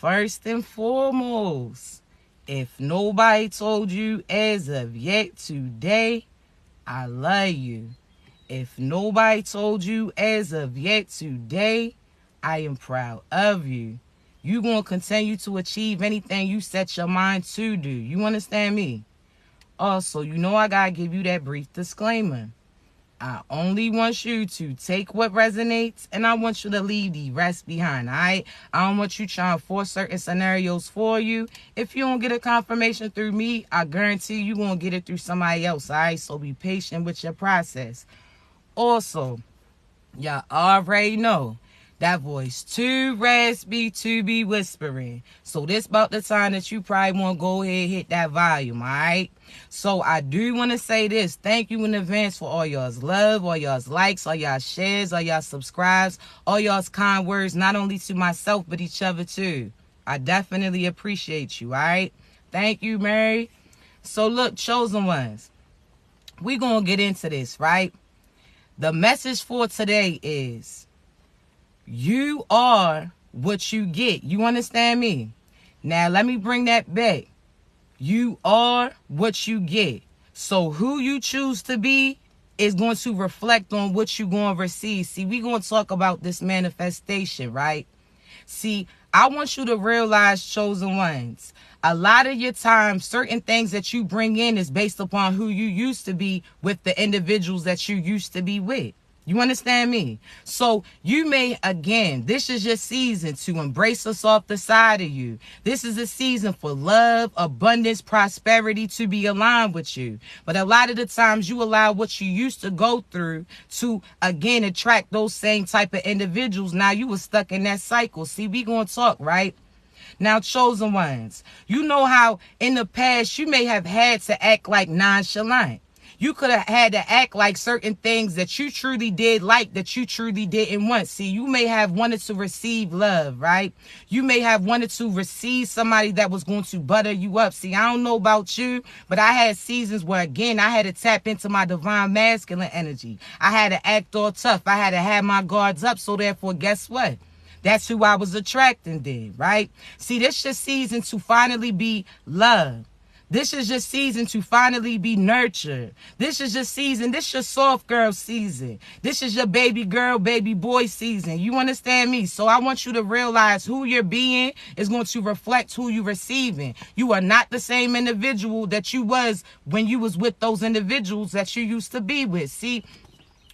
first and foremost, if nobody told you as of yet today, I love you. If nobody told you as of yet today, I am proud of you. You're going to continue to achieve anything you set your mind to do. You understand me? Also, you know I got to give you that brief disclaimer. I only want you to take what resonates, and I want you to leave the rest behind, all right? I don't want you trying to force certain scenarios for you. If you don't get a confirmation through me, I guarantee you going to get it through somebody else, all right? So be patient with your process. Also, y'all already know that voice too raspy to be whispering. So this about the time that you probably want to go ahead and hit that volume, all right? So I do want to say this. Thank you in advance for all y'all's love, all y'all's likes, all y'all shares, all y'all subscribes, all y'all's kind words, not only to myself, but each other too. I definitely appreciate you, all right? Thank you, Mary. So look, chosen ones, we going to get into this, right? The message for today is, you are what you get. You understand me? Now, let me bring that back. You are what you get. So who you choose to be is going to reflect on what you're going to receive. See, we're going to talk about this manifestation, right? See, I want you to realize, chosen ones, a lot of your time, certain things that you bring in is based upon who you used to be with the individuals that you used to be with. You understand me? So you may, again, this is your season to embrace us off the side of you. This is a season for love, abundance, prosperity to be aligned with you. But a lot of the times you allow what you used to go through to, again, attract those same type of individuals. Now you were stuck in that cycle. See, we gonna talk, right? Now, chosen ones, you know how in the past you may have had to act like nonchalant. You could have had to act like certain things that you truly did like, that you truly didn't want. See, you may have wanted to receive love, right? You may have wanted to receive somebody that was going to butter you up. See, I don't know about you, but I had seasons where, again, I had to tap into my divine masculine energy. I had to act all tough. I had to have my guards up. So therefore, guess what? That's who I was attracting then, right? See, this is your season to finally be loved. This is your season to finally be nurtured. This is your season. This is your soft girl season. This is your baby girl, baby boy season. You understand me? So I want you to realize who you're being is going to reflect who you're receiving. You are not the same individual that you was when you was with those individuals that you used to be with. See,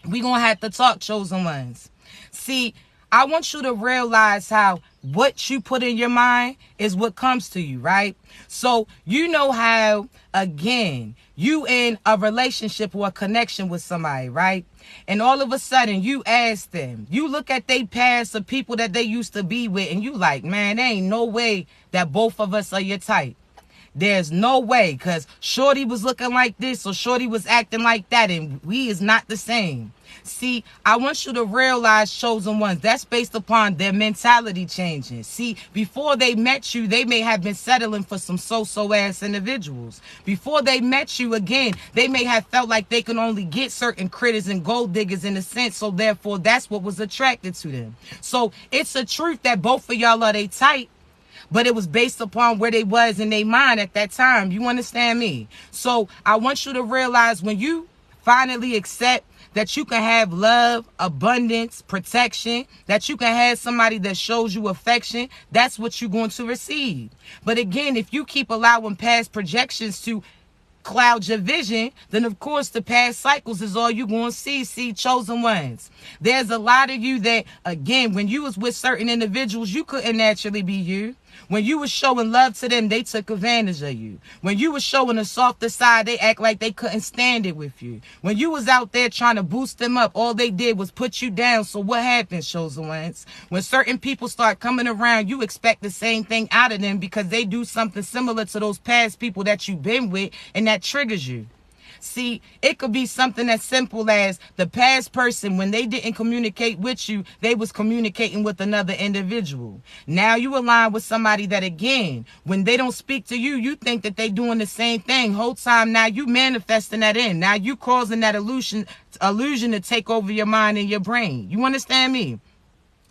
we going to have to talk, chosen ones. See, I want you to realize how what you put in your mind is what comes to you, right? So you know how, again, you in a relationship or a connection with somebody, right? And all of a sudden you ask them, you look at their past of people that they used to be with, and you like, man, there ain't no way that both of us are your type. There's no way, because Shorty was looking like this or Shorty was acting like that, and we is not the same. See, I want you to realize, chosen ones, that's based upon their mentality changing. See, before they met you, they may have been settling for some so-so ass individuals. Before they met you, again, they may have felt like they can only get certain critters and gold diggers in a sense, so therefore that's what was attracted to them. So it's a truth that both of y'all are they type, but it was based upon where they was in their mind at that time. You understand me? So I want you to realize when you finally accept that you can have love, abundance, protection, that you can have somebody that shows you affection, that's what you're going to receive. But again, if you keep allowing past projections to cloud your vision, then of course the past cycles is all you're going to see. See, chosen ones, there's a lot of you that, again, when you was with certain individuals, you couldn't naturally be you. When you was showing love to them, they took advantage of you. When you was showing a softer side, they act like they couldn't stand it with you. When you was out there trying to boost them up, all they did was put you down. So what happens, chosen ones? When certain people start coming around, you expect the same thing out of them because they do something similar to those past people that you've been with, and that triggers you. See, it could be something as simple as the past person, when they didn't communicate with you, they was communicating with another individual. Now you align with somebody that, again, when they don't speak to you, you think that they doing the same thing. Whole time now you manifesting that in. Now you causing that illusion to take over your mind and your brain. You understand me?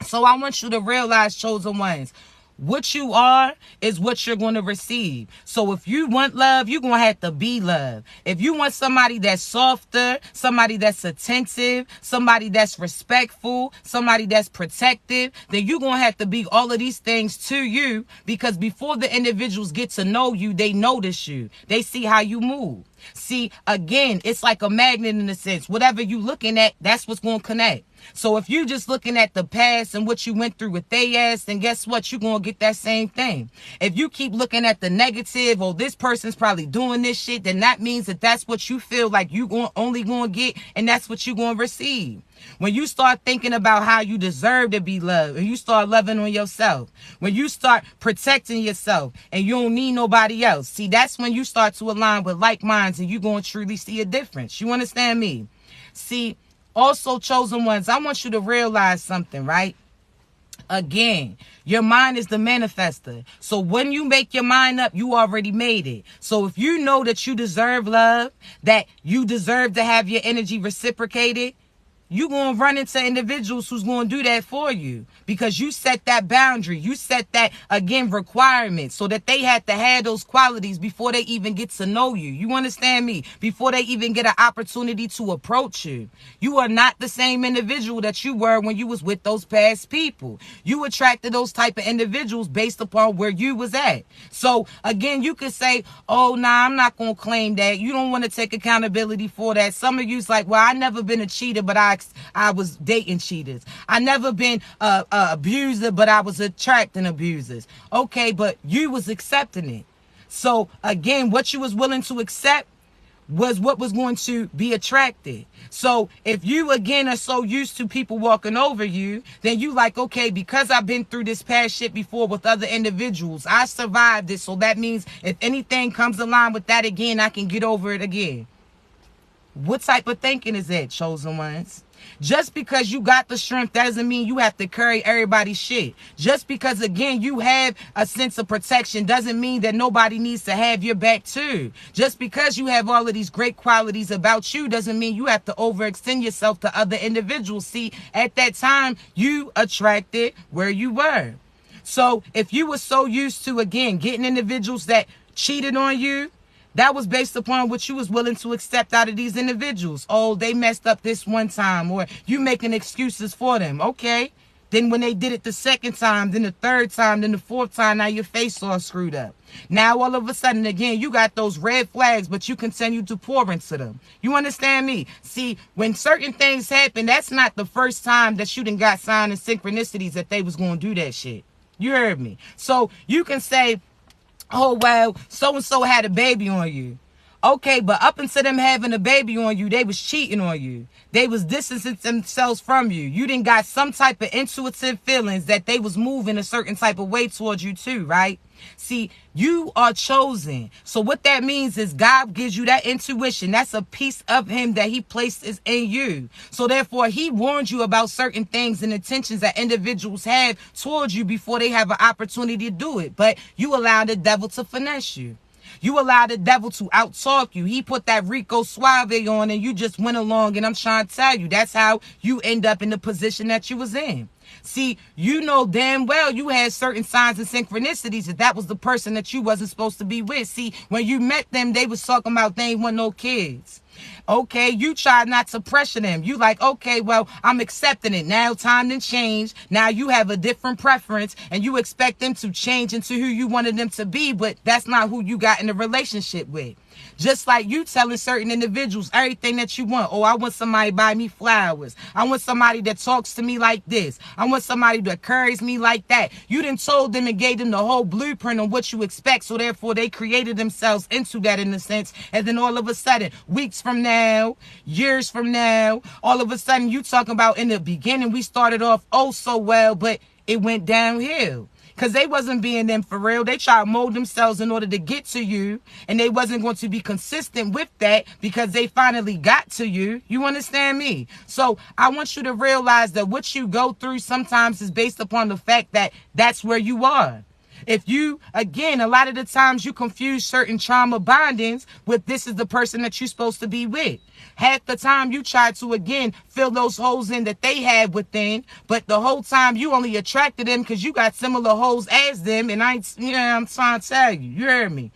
So I want you to realize, chosen ones, What you are is what you're going to receive. So if you want love, you're going to have to be love. If you want somebody that's softer, somebody that's attentive, somebody that's respectful, somebody that's protective, then you're going to have to be all of these things to you, because before the individuals get to know you, they notice you. They see how you move. See, again, it's like a magnet in a sense. Whatever you looking at, that's what's going to connect. So if you just looking at the past and what you went through with they ass, then guess what? You're going to get that same thing. If you keep looking at the negative, oh, this person's probably doing this shit, then that means that that's what you feel like you only going to get, and that's what you're going to receive. When you start thinking about how you deserve to be loved, and you start loving on yourself, when you start protecting yourself and you don't need nobody else, see, that's when you start to align with like minds, and you're going to truly see a difference. You understand me? See, also, chosen ones, I want you to realize something, right? Again, your mind is the manifester. So when you make your mind up, you already made it. So if you know that you deserve love, that you deserve to have your energy reciprocated, you're going to run into individuals who's going to do that for you, because you set that boundary. You set that, again, requirement, so that they had to have those qualities before they even get to know you. You understand me? Before they even get an opportunity to approach you. You are not the same individual that you were when you was with those past people. You attracted those type of individuals based upon where you was at. So, again, you could say, oh, nah, I'm not going to claim that. You don't want to take accountability for that. Some of you's like, well, I never been a cheater, but I was dating cheaters. I never been a abuser, but I was attracting abusers. Okay, but you was accepting it. So again, what you was willing to accept was what was going to be attracted. So if you again are so used to people walking over you, then you like, okay, because I've been through this past shit before with other individuals, I survived it. So that means if anything comes along with that again, I can get over it again. What type of thinking is that, chosen ones? Just because you got the strength doesn't mean you have to carry everybody's shit. Just because, again, you have a sense of protection doesn't mean that nobody needs to have your back too. Just because you have all of these great qualities about you doesn't mean you have to overextend yourself to other individuals. See, at that time, you attracted where you were. So if you were so used to, again, getting individuals that cheated on you, that was based upon what you was willing to accept out of these individuals. Oh, they messed up this one time, or you making excuses for them. Okay. Then when they did it the second time, then the third time, then the fourth time, now your face all screwed up. Now all of a sudden, again, you got those red flags, but you continue to pour into them. You understand me? See, when certain things happen, that's not the first time that you done got signs and synchronicities that they was going to do that shit. You heard me? So you can say, oh, well, so-and-so had a baby on you. Okay, but up until them having a baby on you, they was cheating on you. They was distancing themselves from you. You didn't got some type of intuitive feelings that they was moving a certain type of way towards you too, right? See, you are chosen. So what that means is God gives you that intuition. That's a piece of him that he places in you. So therefore, he warned you about certain things and intentions that individuals have towards you before they have an opportunity to do it. But you allow the devil to finesse you. You allow the devil to out-talk you. He put that Rico Suave on and you just went along. And I'm trying to tell you, that's how you end up in the position that you was in. See, you know damn well you had certain signs and synchronicities that was the person that you wasn't supposed to be with. See, when you met them, they was talking about they ain't want no kids. Okay, you try not to pressure them. You like, okay, well, I'm accepting it. Now time to change. Now you have a different preference and you expect them to change into who you wanted them to be, but that's not who you got in a relationship with. Just like you telling certain individuals everything that you want. Oh, I want somebody to buy me flowers. I want somebody that talks to me like this. I want somebody that carries me like that. You done told them and gave them the whole blueprint on what you expect. So therefore, they created themselves into that in a sense. And then all of a sudden, weeks from now, years from now, all of a sudden you talking about in the beginning, we started off oh so well, but it went downhill. Because they wasn't being them for real. They tried to mold themselves in order to get to you. And they wasn't going to be consistent with that because they finally got to you. You understand me? So I want you to realize that what you go through sometimes is based upon the fact that that's where you are. If you, again, a lot of the times you confuse certain trauma bondings with this is the person that you're supposed to be with. Half the time you try to, again, fill those holes in that they had within, but the whole time you only attracted them because you got similar holes as them, and I'm trying to tell you, you heard me.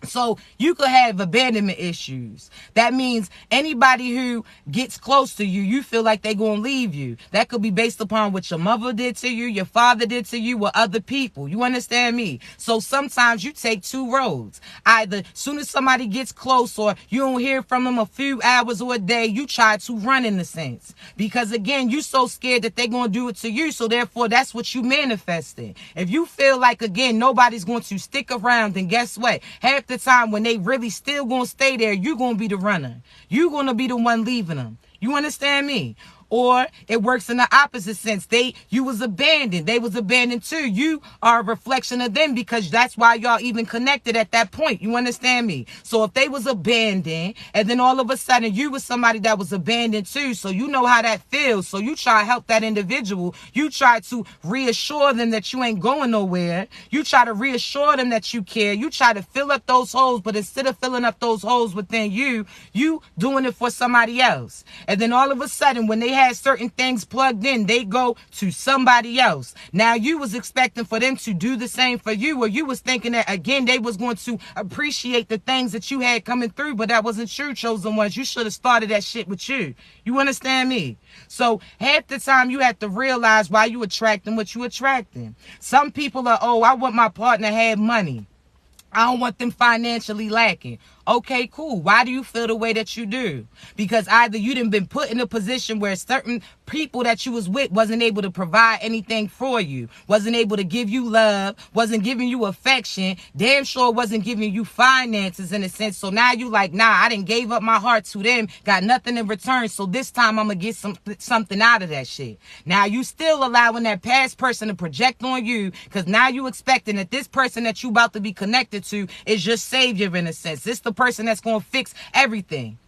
So you could have abandonment issues. That means anybody who gets close to you, you feel like they're going to leave you. That could be based upon what your mother did to you, your father did to you, or other people. You understand me? So sometimes you take two roads. Either soon as somebody gets close or you don't hear from them a few hours or a day, you try to run in a sense. Because again, you're so scared that they're going to do it to you. So therefore, that's what you manifesting. If you feel like, again, nobody's going to stick around, then guess what? Half the time when they really still gonna stay there, you're gonna be the runner. You're gonna be the one leaving them. You understand me? Or it works in the opposite sense. You was abandoned. They was abandoned too. You are a reflection of them because that's why y'all even connected at that point. You understand me? So if they was abandoned and then all of a sudden you was somebody that was abandoned too, so you know how that feels. So you try to help that individual. You try to reassure them that you ain't going nowhere. You try to reassure them that you care. You try to fill up those holes, but instead of filling up those holes within you doing it for somebody else. And then all of a sudden when they had certain things plugged in, they go to somebody else. Now you was expecting for them to do the same for you, or you was thinking that again they was going to appreciate the things that you had coming through, but that wasn't true, chosen ones. You should have started that shit with you. You understand me? So half the time you have to realize why you attracting what you attracting. Some people are, oh, I want my partner to have money. I don't want them financially lacking. Okay, cool. Why do you feel the way that you do? Because either you done been put in a position where certain people that you was with wasn't able to provide anything for you, wasn't able to give you love, wasn't giving you affection, damn sure wasn't giving you finances in a sense. So now you like, nah, I done gave up my heart to them, got nothing in return. So this time I'm gonna get something out of that shit. Now you still allowing that past person to project on you because now you expecting that this person that you about to be connected to is your savior in a sense. It's the person that's going to fix everything.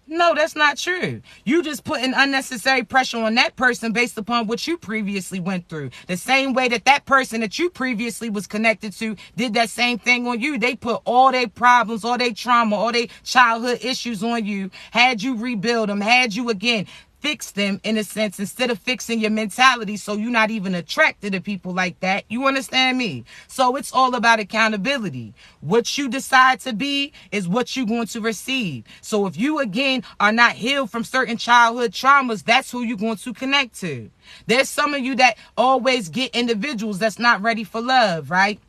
No, that's not true. You just putting unnecessary pressure on that person based upon what you previously went through. The same way that that person that you previously was connected to did that same thing on you. They put all their problems, all their trauma, all their childhood issues on you, had you rebuild them, had you again fix them in a sense instead of fixing your mentality so you're not even attracted to people like that. You understand me? So it's all about accountability. What you decide to be is what you're going to receive. So if you again are not healed from certain childhood traumas, that's who you're going to connect to. There's some of you that always get individuals that's not ready for love, right?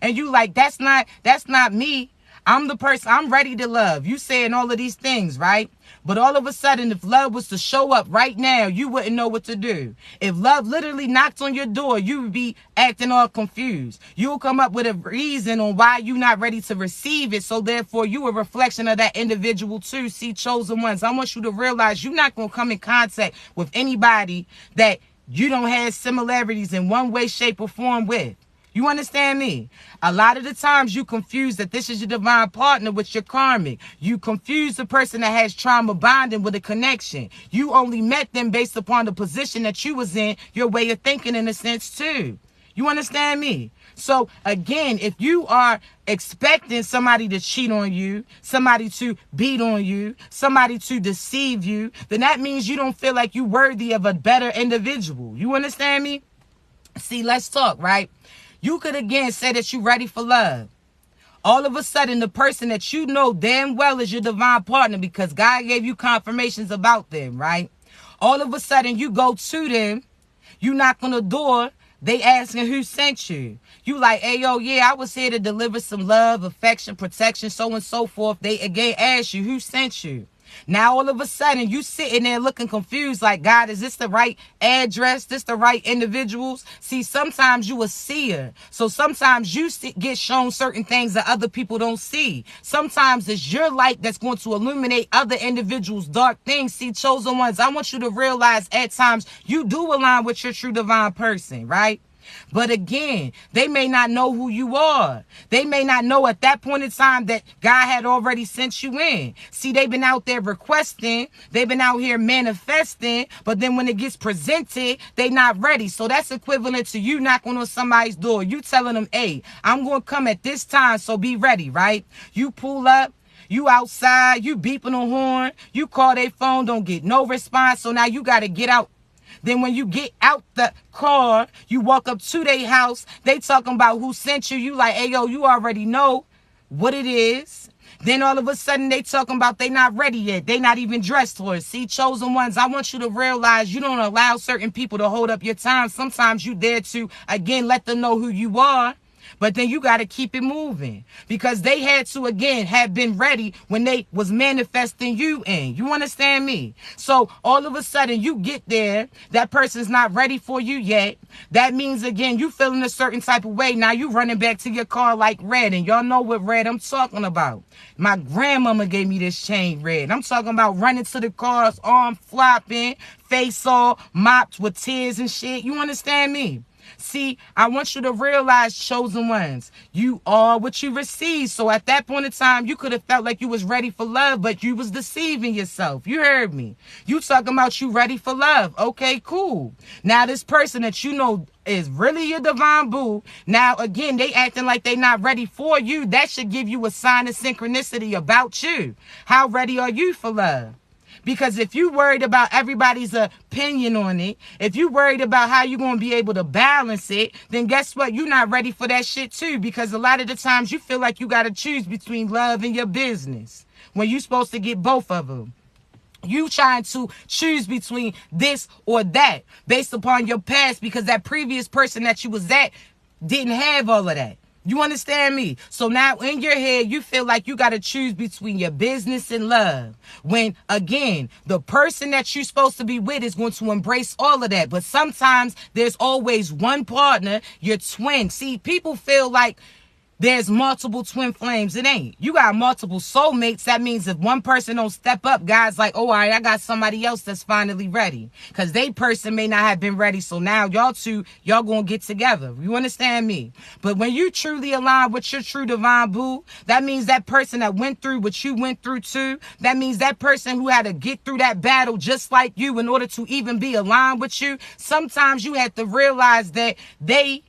And you like, that's not me. I'm the person, I'm ready to love. You saying all of these things, right? But all of a sudden, if love was to show up right now, you wouldn't know what to do. If love literally knocked on your door, you would be acting all confused. You'll come up with a reason on why you're not ready to receive it. So therefore, you a reflection of that individual too. See, chosen ones, I want you to realize you're not going to come in contact with anybody that you don't have similarities in one way, shape, or form with. You understand me? A lot of the times you confuse that this is your divine partner with your karmic. You confuse the person that has trauma bonding with a connection. You only met them based upon the position that you was in, your way of thinking in a sense too. You understand me? So again, if you are expecting somebody to cheat on you, somebody to beat on you, somebody to deceive you, then that means you don't feel like you're worthy of a better individual. You understand me? See, let's talk, right? You could again say that you're ready for love. All of a sudden, the person that you know damn well is your divine partner because God gave you confirmations about them, right? All of a sudden, you go to them, you knock on the door, they asking who sent you. You like, hey, yo, yeah, I was here to deliver some love, affection, protection, so on and so forth. They again ask you who sent you. Now, all of a sudden, you sitting there looking confused like, God, is this the right address? This the right individuals? See, sometimes you a seer. So sometimes you get shown certain things that other people don't see. Sometimes it's your light that's going to illuminate other individuals' dark things. See, chosen ones, I want you to realize at times you do align with your true divine person, right? But again, they may not know who you are. They may not know at that point in time that God had already sent you in. See, they've been out there requesting. They've been out here manifesting. But then when it gets presented, they not ready. So that's equivalent to you knocking on somebody's door. You telling them, hey, I'm going to come at this time, so be ready, right? You pull up. You outside, you beeping on horn, you call their phone, don't get no response. So now you got to get out. Then when you get out the car, you walk up to their house, they talking about who sent you. You like, hey, yo, you already know what it is. Then all of a sudden they talking about they not ready yet. They not even dressed for it. See, chosen ones, I want you to realize you don't allow certain people to hold up your time. Sometimes you there to, again, let them know who you are. But then you got to keep it moving because they had to, again, have been ready when they was manifesting you in. You understand me? So all of a sudden you get there. That person's not ready for you yet. That means, again, you feeling a certain type of way. Now you running back to your car like Red. And y'all know what Red I'm talking about. My grandmama gave me this chain, Red. I'm talking about running to the cars, arm flopping, face all mopped with tears and shit. You understand me? See, I want you to realize, chosen ones, you are what you receive. So at that point in time, you could have felt like you was ready for love, but you was deceiving yourself. You heard me. You talking about you ready for love. Okay, cool. Now this person that you know is really your divine boo. Now, again, they acting like they not ready for you. That should give you a sign of synchronicity about you. How ready are you for love? Because if you worried about everybody's opinion on it, if you worried about how you're going to be able to balance it, then guess what? You're not ready for that shit too. Because a lot of the times you feel like you got to choose between love and your business when you're supposed to get both of them. You trying to choose between this or that based upon your past because that previous person that you was at didn't have all of that. You understand me? So now in your head, you feel like you got to choose between your business and love. When, again, the person that you're supposed to be with is going to embrace all of that. But sometimes there's always one partner, your twin. See, people feel like there's multiple twin flames. It ain't. You got multiple soulmates. That means if one person don't step up, God's like, oh, all right, I got somebody else that's finally ready. Because they person may not have been ready. So now y'all going to get together. You understand me? But when you truly align with your true divine boo, that means that person that went through what you went through too. That means that person who had to get through that battle just like you in order to even be aligned with you. Sometimes you have to realize that they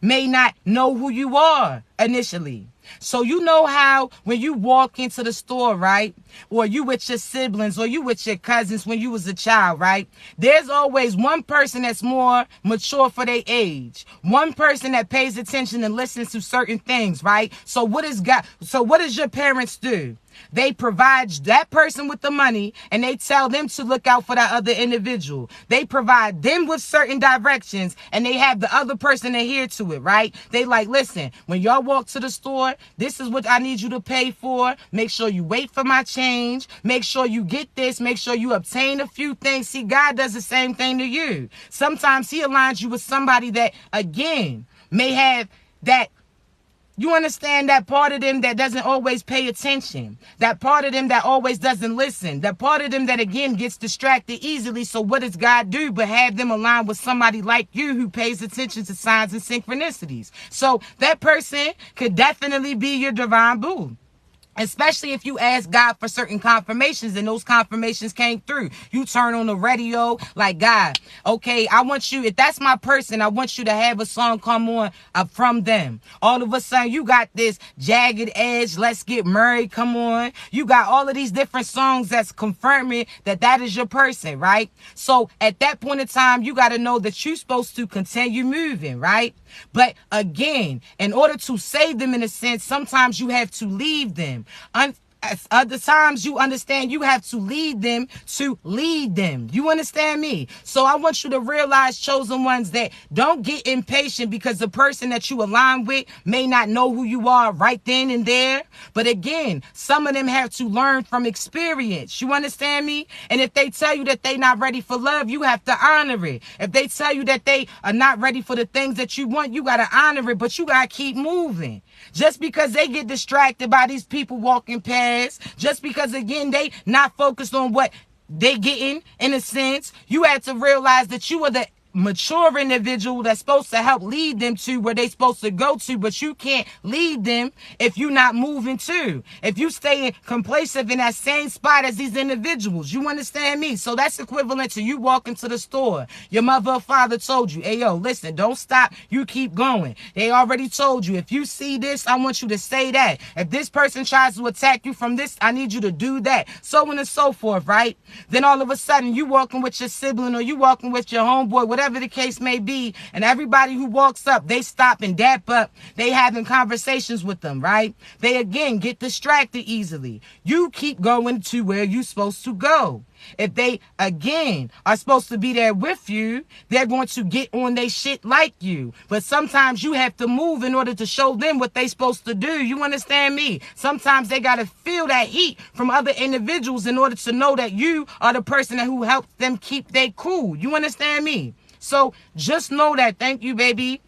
may not know who you are initially. So you know how when you walk into the store, right? Or you with your siblings or you with your cousins when you was a child, right? There's always one person that's more mature for their age. One person that pays attention and listens to certain things, right? So what does your parents do? They provide that person with the money and they tell them to look out for that other individual. They provide them with certain directions and they have the other person adhere to it, right? They like, listen, when y'all walk to the store, this is what I need you to pay for. Make sure you wait for my change. Make sure you get this. Make sure you obtain a few things. See, God does the same thing to you. Sometimes he aligns you with somebody that, again, may have that. You understand that part of them that doesn't always pay attention. That part of them that always doesn't listen. That part of them that, again, gets distracted easily. So what does God do but have them align with somebody like you who pays attention to signs and synchronicities? So that person could definitely be your divine boo. Especially if you ask God for certain confirmations and those confirmations came through. You turn on the radio like, God, okay, I want you, if that's my person, I want you to have a song come on from them. All of a sudden, you got this Jagged Edge, Let's Get Married, come on. You got all of these different songs that's confirming that that is your person, right? So at that point in time, you got to know that you're supposed to continue moving, right? But again, in order to save them in a sense, sometimes you have to leave them. Other times you understand you have to lead them to lead them. You understand me? So I want you to realize, chosen ones, that don't get impatient because the person that you align with may not know who you are right then and there. But again, some of them have to learn from experience. You understand me? And if they tell you that they not ready for love, you have to honor it. If they tell you that they are not ready for the things that you want, you got to honor it, but you got to keep moving. Just because they get distracted by these people walking past, just because, again, they not focused on what they getting, in a sense, you have to realize that you are the mature individual that's supposed to help lead them to where they supposed to go to, but you can't lead them if you're not moving too. If you stay complacent in that same spot as these individuals, you understand me? So that's equivalent to you walking to the store. Your mother or father told you, hey, yo, listen, don't stop. You keep going. They already told you, if you see this, I want you to say that. If this person tries to attack you from this, I need you to do that. So on and so forth, right? Then all of a sudden, you walking with your sibling or you walking with your homeboy, whatever the case may be, and everybody who walks up, they stop and dap up. They having conversations with them, right? They again get distracted easily. You keep going to where you're supposed to go. If they again are supposed to be there with you, they're going to get on their shit like you. But sometimes you have to move in order to show them what they supposed to do. You understand me? Sometimes they got to feel that heat from other individuals in order to know that you are the person who helped them keep their cool. You understand me? So just know that. Thank you, baby.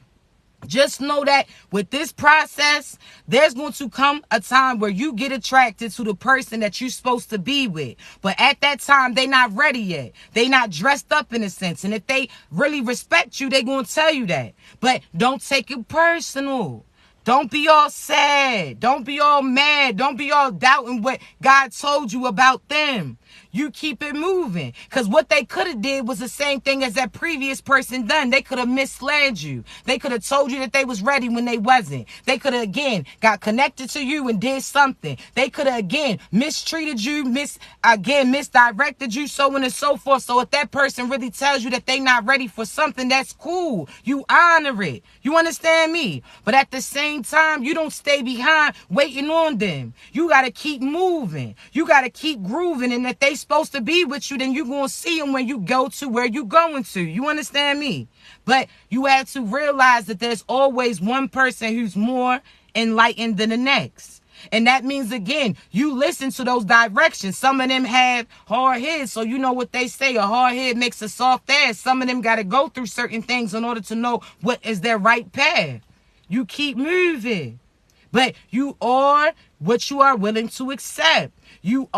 Just know that with this process, there's going to come a time where you get attracted to the person that you're supposed to be with. But at that time, they not ready yet. They not dressed up in a sense. And if they really respect you, they going to tell you that. But don't take it personal. Don't be all sad. Don't be all mad. Don't be all doubting what God told you about them. You keep it moving. Because what they could have did was the same thing as that previous person done. They could have misled you. They could have told you that they was ready when they wasn't. They could have, again, got connected to you and did something. They could have, again, mistreated you, misdirected you, so on and so forth. So if that person really tells you that they not ready for something, that's cool. You honor it. You understand me? But at the same time, you don't stay behind waiting on them. You got to keep moving. You got to keep grooving. And if they supposed to be with you, then you're going to see them when you go to where you going to. You understand me? But you have to realize that there's always one person who's more enlightened than the next. And that means, again, you listen to those directions. Some of them have hard heads, so you know what they say. A hard head makes a soft ass. Some of them got to go through certain things in order to know what is their right path. You keep moving. But you are what you are willing to accept. You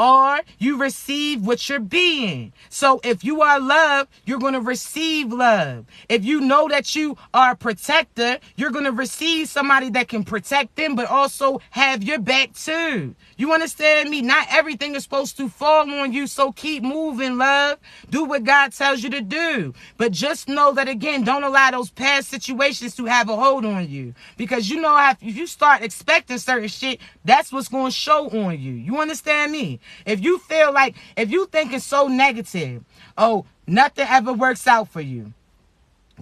receive what you're being. So if you are love, you're going to receive love. If you know that you are a protector, you're going to receive somebody that can protect them, but also have your back too. You understand me? Not everything is supposed to fall on you, so keep moving, love. Do what God tells you to do. But just know that, again, don't allow those past situations to have a hold on you. Because you know, if you start expecting certain shit, that's what's going to show on you. You understand me? If you feel like, if you thinking so negative, oh, nothing ever works out for you.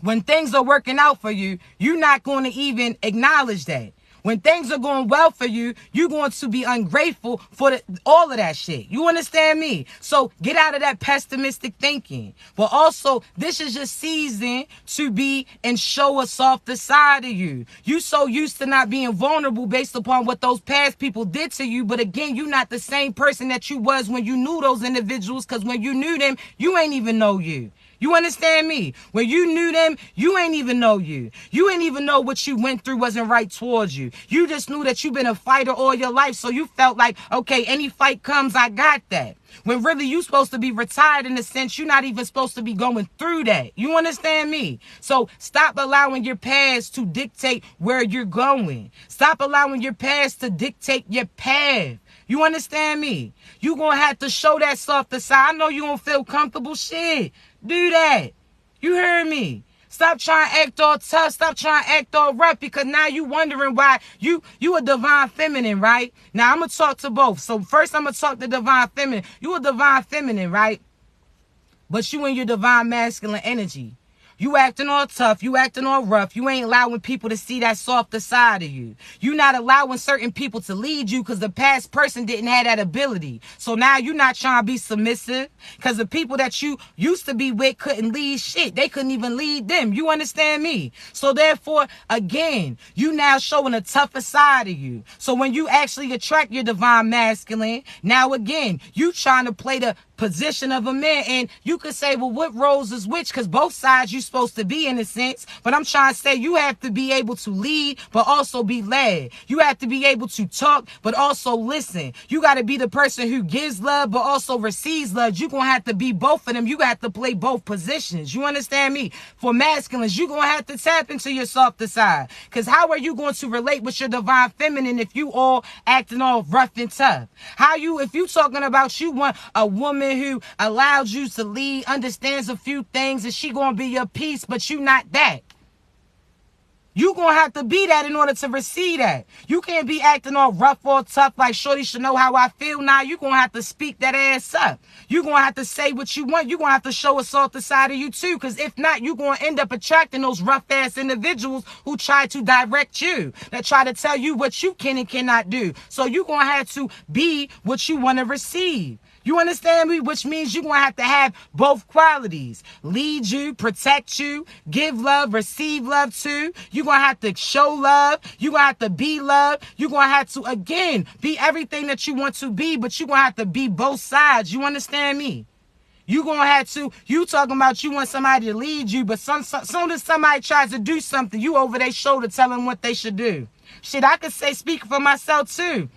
When things are working out for you, you're not going to even acknowledge that. When things are going well for you, you're going to be ungrateful for all of that shit. You understand me? So get out of that pessimistic thinking. But also, this is your season to be and show a softer side of you. You so used to not being vulnerable based upon what those past people did to you. But again, you're not the same person that you was when you knew those individuals, because when you knew them, you ain't even know you. You understand me? When you knew them, you ain't even know you. You ain't even know what you went through wasn't right towards you. You just knew that you've been a fighter all your life, so you felt like, okay, any fight comes, I got that. When really you supposed to be retired in a sense, you're not even supposed to be going through that. You understand me? So stop allowing your past to dictate where you're going. Stop allowing your past to dictate your path. You understand me? You're going to have to show that softer side. I know you don't feel comfortable. Shit. Do that. You heard me? Stop trying to act all tough. Stop trying to act all rough, because now you wondering why you a divine feminine, right? Now I'm going to talk to both. So first I'm going to talk to divine feminine. You a divine feminine, right? But you in your divine masculine energy. You acting all tough. You acting all rough. You ain't allowing people to see that softer side of you. You not allowing certain people to lead you because the past person didn't have that ability. So now you're not trying to be submissive because the people that you used to be with couldn't lead shit. They couldn't even lead them. You understand me? So therefore, again, you now showing a tougher side of you. So when you actually attract your divine masculine, now again, you trying to play the position of a man. And you could say, well, what roles is which? Because both sides you're supposed to be in a sense. But I'm trying to say you have to be able to lead, but also be led. You have to be able to talk, but also listen. You got to be the person who gives love, but also receives love. You're going to have to be both of them. You got to play both positions. You understand me? For masculines, you're going to have to tap into your softer side. Because how are you going to relate with your divine feminine if you all acting all rough and tough? If you talking about you want a woman who allows you to lead, understands a few things, and she going to be your peace, but you not that. You going to have to be that in order to receive that. You can't be acting all rough or tough like shorty should know how I feel. Now you going to have to speak that ass up. You going to have to say what you want. You going to have to show a softer side of you too. Because if not, you going to end up attracting those rough ass individuals who try to direct you. That try to tell you what you can and cannot do. So you going to have to be what you want to receive. You understand me? Which means you're going to have both qualities. Lead you, protect you, give love, receive love too. You're going to have to show love. You're going to have to be love. You're going to have to, again, be everything that you want to be, but you're going to have to be both sides. You understand me? You're going to have to, you talking about you want somebody to lead you, but soon as somebody tries to do something, you over their shoulder telling them what they should do. Shit, I could say, speak for myself too.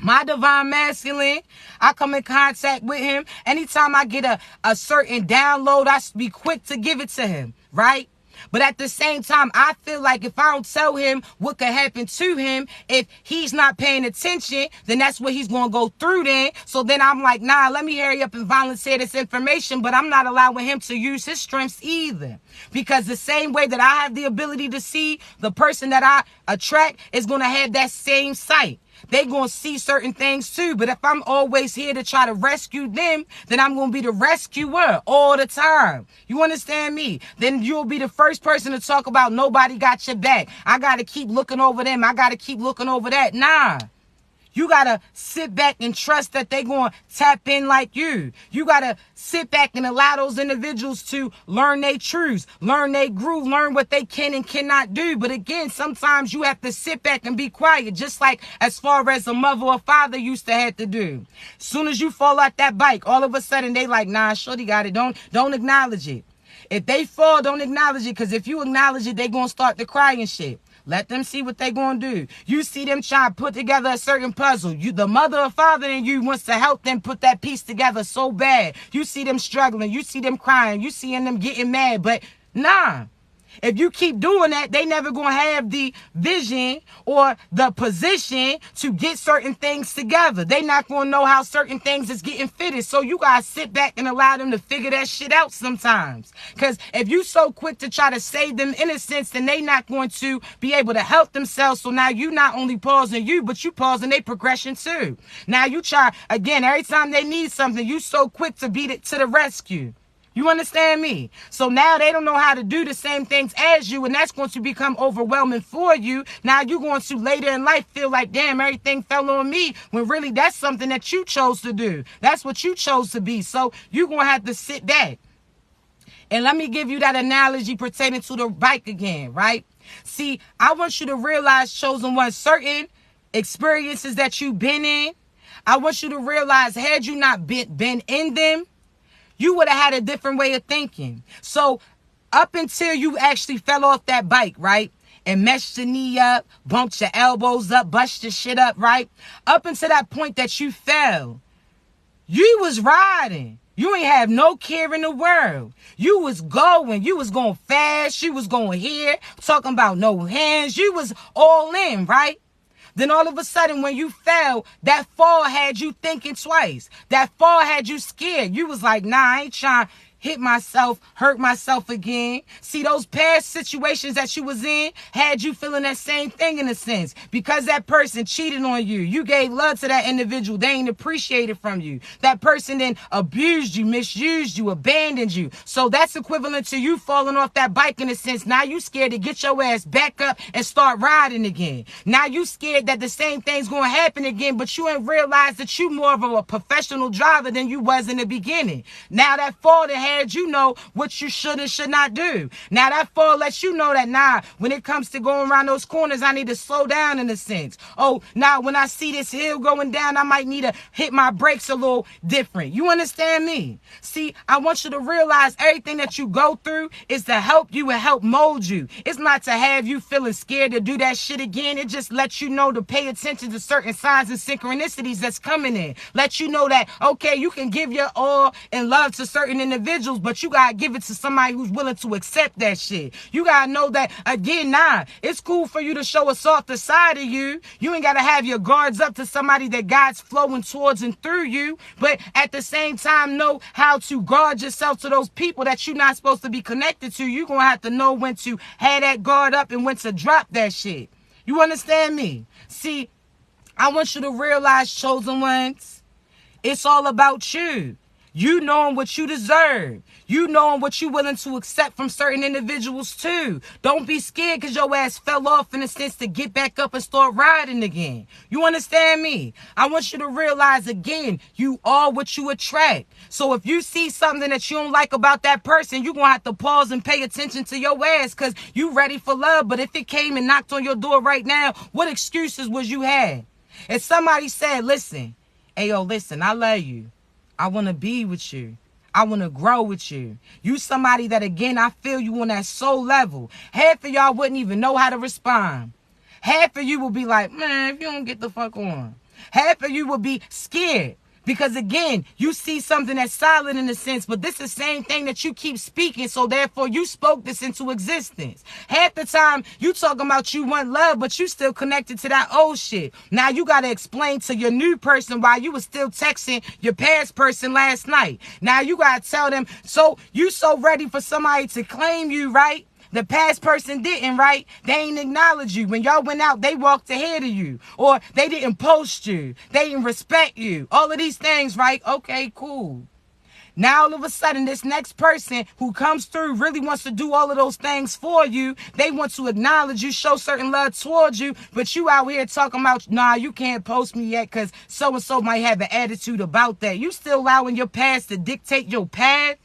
My divine masculine, I come in contact with him. Anytime I get a certain download, I be quick to give it to him, right? But at the same time, I feel like if I don't tell him what could happen to him, if he's not paying attention, then that's what he's going to go through then. So then I'm like, nah, let me hurry up and volunteer this information, but I'm not allowing him to use his strengths either. Because the same way that I have the ability to see, the person that I attract is going to have that same sight. They're going to see certain things too. But if I'm always here to try to rescue them, then I'm going to be the rescuer all the time. You understand me? Then you'll be the first person to talk about nobody got your back. I got to keep looking over them. I got to keep looking over that. Nah. You got to sit back and trust that they're going to tap in like you. You got to sit back and allow those individuals to learn their truths, learn their groove, learn what they can and cannot do. But again, sometimes you have to sit back and be quiet, just like as far as a mother or father used to have to do. As soon as you fall out that bike, all of a sudden they like, nah, shorty got it. Don't acknowledge it. If they fall, don't acknowledge it, because if you acknowledge it, they going to start to cry and shit. Let them see what they going to do. You see them trying to put together a certain puzzle. The mother or father in you wants to help them put that piece together so bad. You see them struggling. You see them crying. You seeing them getting mad. But nah. If you keep doing that, they never going to have the vision or the position to get certain things together. They not going to know how certain things is getting fitted. So you got to sit back and allow them to figure that shit out sometimes. Because if you so quick to try to save them in a sense, then they not going to be able to help themselves. So now you not only pausing you, but you pausing their progression too. Now you try, again, every time they need something, you so quick to beat it to the rescue. You understand me? So now they don't know how to do the same things as you, and that's going to become overwhelming for you. Now you're going to later in life feel like, damn, everything fell on me, when really that's something that you chose to do. That's what you chose to be. So you're going to have to sit back. And let me give you that analogy pertaining to the bike again, right? See, I want you to realize, chosen one, certain experiences that you've been in, I want you to realize, had you not been in them, you would have had a different way of thinking. So up until you actually fell off that bike, right? And messed your knee up, bumped your elbows up, bust your shit up, right? Up until that point that you fell, you was riding. You ain't have no care in the world. You was going fast. You was going here, talking about no hands. You was all in, right? Then all of a sudden, when you fell, that fall had you thinking twice. That fall had you scared. You was like, nah, I ain't trying to hit myself, hurt myself again. See, those past situations that you was in had you feeling that same thing in a sense. Because that person cheated on you. You gave love to that individual. They ain't appreciated from you. That person then abused you, misused you, abandoned you. So that's equivalent to you falling off that bike in a sense. Now you scared to get your ass back up and start riding again. Now you scared that the same thing's going to happen again, but you ain't realized that you more of a professional driver than you was in the beginning. Now that fall that had you know what you should and should not do. Now that fall lets you know that, nah, when it comes to going around those corners, I need to slow down in a sense. Oh, now when I see this hill going down, I might need to hit my brakes a little different. You understand me? See, I want you to realize everything that you go through is to help you and help mold you. It's not to have you feeling scared to do that shit again. It just lets you know to pay attention to certain signs and synchronicities that's coming in. Let you know that, okay, you can give your all and love to certain individuals, but you gotta give it to somebody who's willing to accept that shit. You gotta know that, again, nah, it's cool for you to show a softer side of you. You ain't gotta have your guards up to somebody that God's flowing towards and through you, but at the same time, know how to guard yourself to those people that you're not supposed to be connected to. You're gonna have to know when to have that guard up and when to drop that shit. You understand me? See, I want you to realize, chosen ones, it's all about you. You knowing what you deserve. You knowing what you're willing to accept from certain individuals too. Don't be scared because your ass fell off in a sense to get back up and start riding again. You understand me? I want you to realize again, you are what you attract. So if you see something that you don't like about that person, you're going to have to pause and pay attention to your ass because you ready for love. But if it came and knocked on your door right now, what excuses would you have? If somebody said, listen, hey, yo, listen, I love you. I want to be with you. I want to grow with you. You somebody that, again, I feel you on that soul level. Half of y'all wouldn't even know how to respond. Half of you will be like, man, if you don't get the fuck on. Half of you will be scared. Because, again, you see something that's solid in a sense, but this is the same thing that you keep speaking, so therefore you spoke this into existence. Half the time, you talking about you want love, but you still connected to that old shit. Now you got to explain to your new person why you was still texting your past person last night. Now you got to tell them, so you so ready for somebody to claim you, right? The past person didn't, right? They ain't acknowledge you. When y'all went out, they walked ahead of you. Or they didn't post you. They didn't respect you. All of these things, right? Okay, cool. Now, all of a sudden, this next person who comes through really wants to do all of those things for you. They want to acknowledge you, show certain love towards you. But you out here talking about, nah, you can't post me yet because so-and-so might have an attitude about that. You still allowing your past to dictate your path?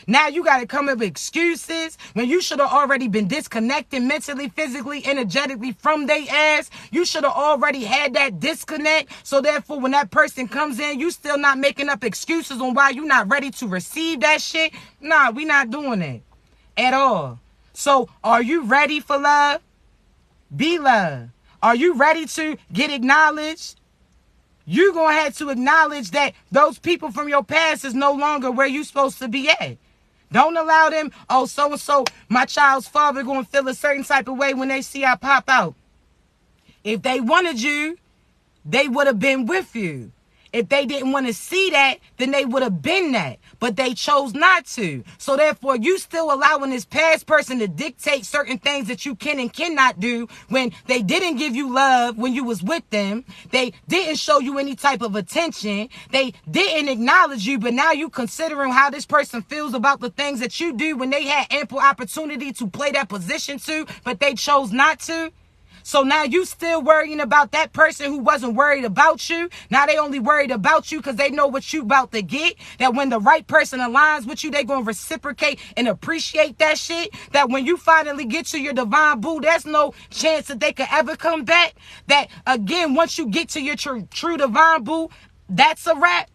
Now you got to come up with excuses when you should have already been disconnected mentally, physically, energetically from their ass. You should have already had that disconnect. So therefore, when that person comes in, you still not making up excuses on why you not ready to receive that shit. Nah, we not doing that at all. So are you ready for love? Be love. Are you ready to get acknowledged? You're going to have to acknowledge that those people from your past is no longer where you're supposed to be at. Don't allow them, oh, so-and-so, my child's father going to feel a certain type of way when they see I pop out. If they wanted you, they would have been with you. If they didn't want to see that, then they would have been that. But they chose not to. So therefore, you still allowing this past person to dictate certain things that you can and cannot do when they didn't give you love when you was with them. They didn't show you any type of attention. They didn't acknowledge you, but now you considering how this person feels about the things that you do when they had ample opportunity to play that position too, but they chose not to. So now you still worrying about that person who wasn't worried about you. Now they only worried about you because they know what you about to get. That when the right person aligns with you, they going to reciprocate and appreciate that shit. That when you finally get to your divine boo, there's no chance that they could ever come back. That again, once you get to your true divine boo, that's a wrap.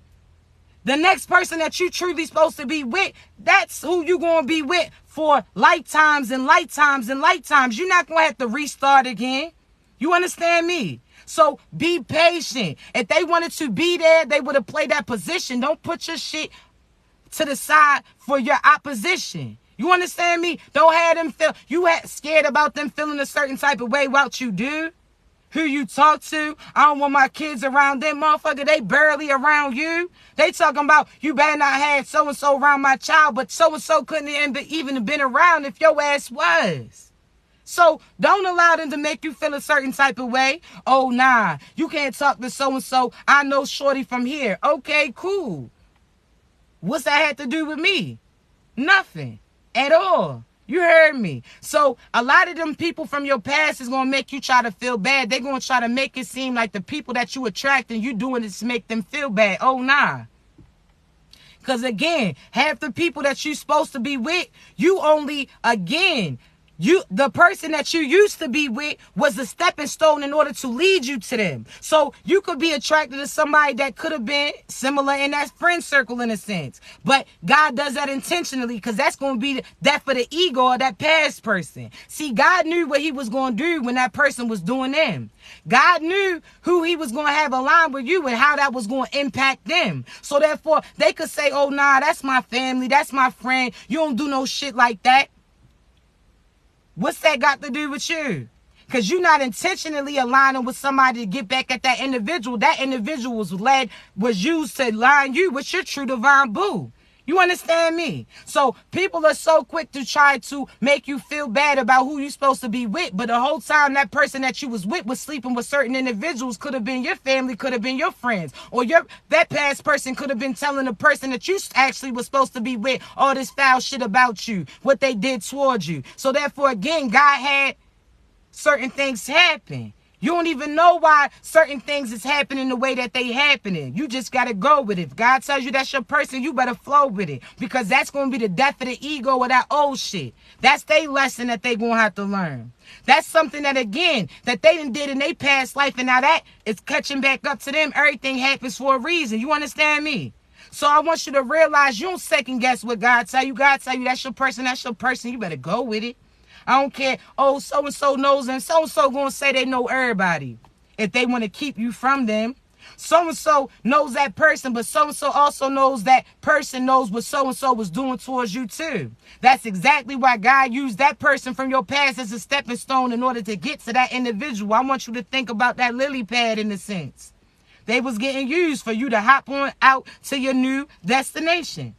The next person that you truly supposed to be with, that's who you going to be with for lifetimes and lifetimes and lifetimes. You're not going to have to restart again. You understand me? So be patient. If they wanted to be there, they would have played that position. Don't put your shit to the side for your opposition. You understand me? Don't have them feel, you had scared about them feeling a certain type of way about you, dude. Who you talk to, I don't want my kids around them, motherfucker. They barely around you. They talking about you better not have so-and-so around my child, but so-and-so couldn't even have been around if your ass was. So don't allow them to make you feel a certain type of way. Oh, nah, you can't talk to so-and-so. I know shorty from here. Okay, cool. What's that have to do with me? Nothing at all. You heard me. So a lot of them people from your past is going to make you try to feel bad. They're going to try to make it seem like the people that you attract and you doing this to make them feel bad. Oh, nah. Because again, half the people that you supposed to be with, you only, again, the person that you used to be with was a stepping stone in order to lead you to them. So you could be attracted to somebody that could have been similar in that friend circle in a sense. But God does that intentionally because that's going to be that for the ego of that past person. See, God knew what he was going to do when that person was doing them. God knew who he was going to have aligned with you and how that was going to impact them. So therefore, they could say, oh, nah, that's my family. That's my friend. You don't do no shit like that. What's that got to do with you? Because you're not intentionally aligning with somebody to get back at that individual. That individual was used to align you with your true divine boo. You understand me? So people are so quick to try to make you feel bad about who you're supposed to be with. But the whole time that person that you was with was sleeping with certain individuals. Could have been your family, could have been your friends. Or that past person could have been telling the person that you actually was supposed to be with all this foul shit about you, what they did towards you. So therefore, again, God had certain things happen. You don't even know why certain things is happening the way that they happening. You just got to go with it. If God tells you that's your person, you better flow with it. Because that's going to be the death of the ego of that old shit. That's their lesson that they going to have to learn. That's something that, again, that they done did in their past life. And now that is catching back up to them. Everything happens for a reason. You understand me? So I want you to realize you don't second guess what God tell you. God tell you that's your person, that's your person. You better go with it. I don't care, oh, so-and-so knows and so-and-so going to say they know everybody if they want to keep you from them. So-and-so knows that person, but so-and-so also knows that person knows what so-and-so was doing towards you too. That's exactly why God used that person from your past as a stepping stone in order to get to that individual. I want you to think about that lily pad in a sense. They was getting used for you to hop on out to your new destination.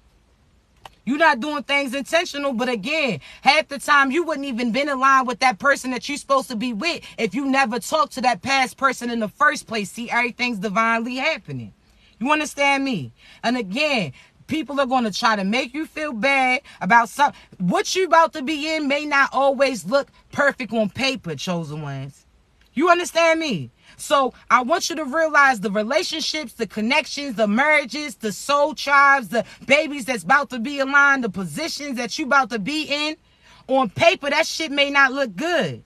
You're not doing things intentional, but again, half the time you wouldn't even been in line with that person that you're supposed to be with if you never talked to that past person in the first place. See, everything's divinely happening. You understand me? And again, people are going to try to make you feel bad about something. What you about to be in may not always look perfect on paper, chosen ones. You understand me? So I want you to realize the relationships, the connections, the marriages, the soul tribes, the babies that's about to be aligned, the positions that you about to be in. On paper, that shit may not look good.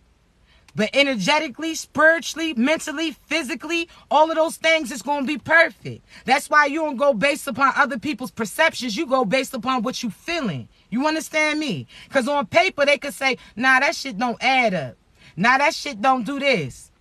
But energetically, spiritually, mentally, physically, all of those things is going to be perfect. That's why you don't go based upon other people's perceptions. You go based upon what you feeling. You understand me? Because on paper, they could say, nah, that shit don't add up. Nah, that shit don't do this.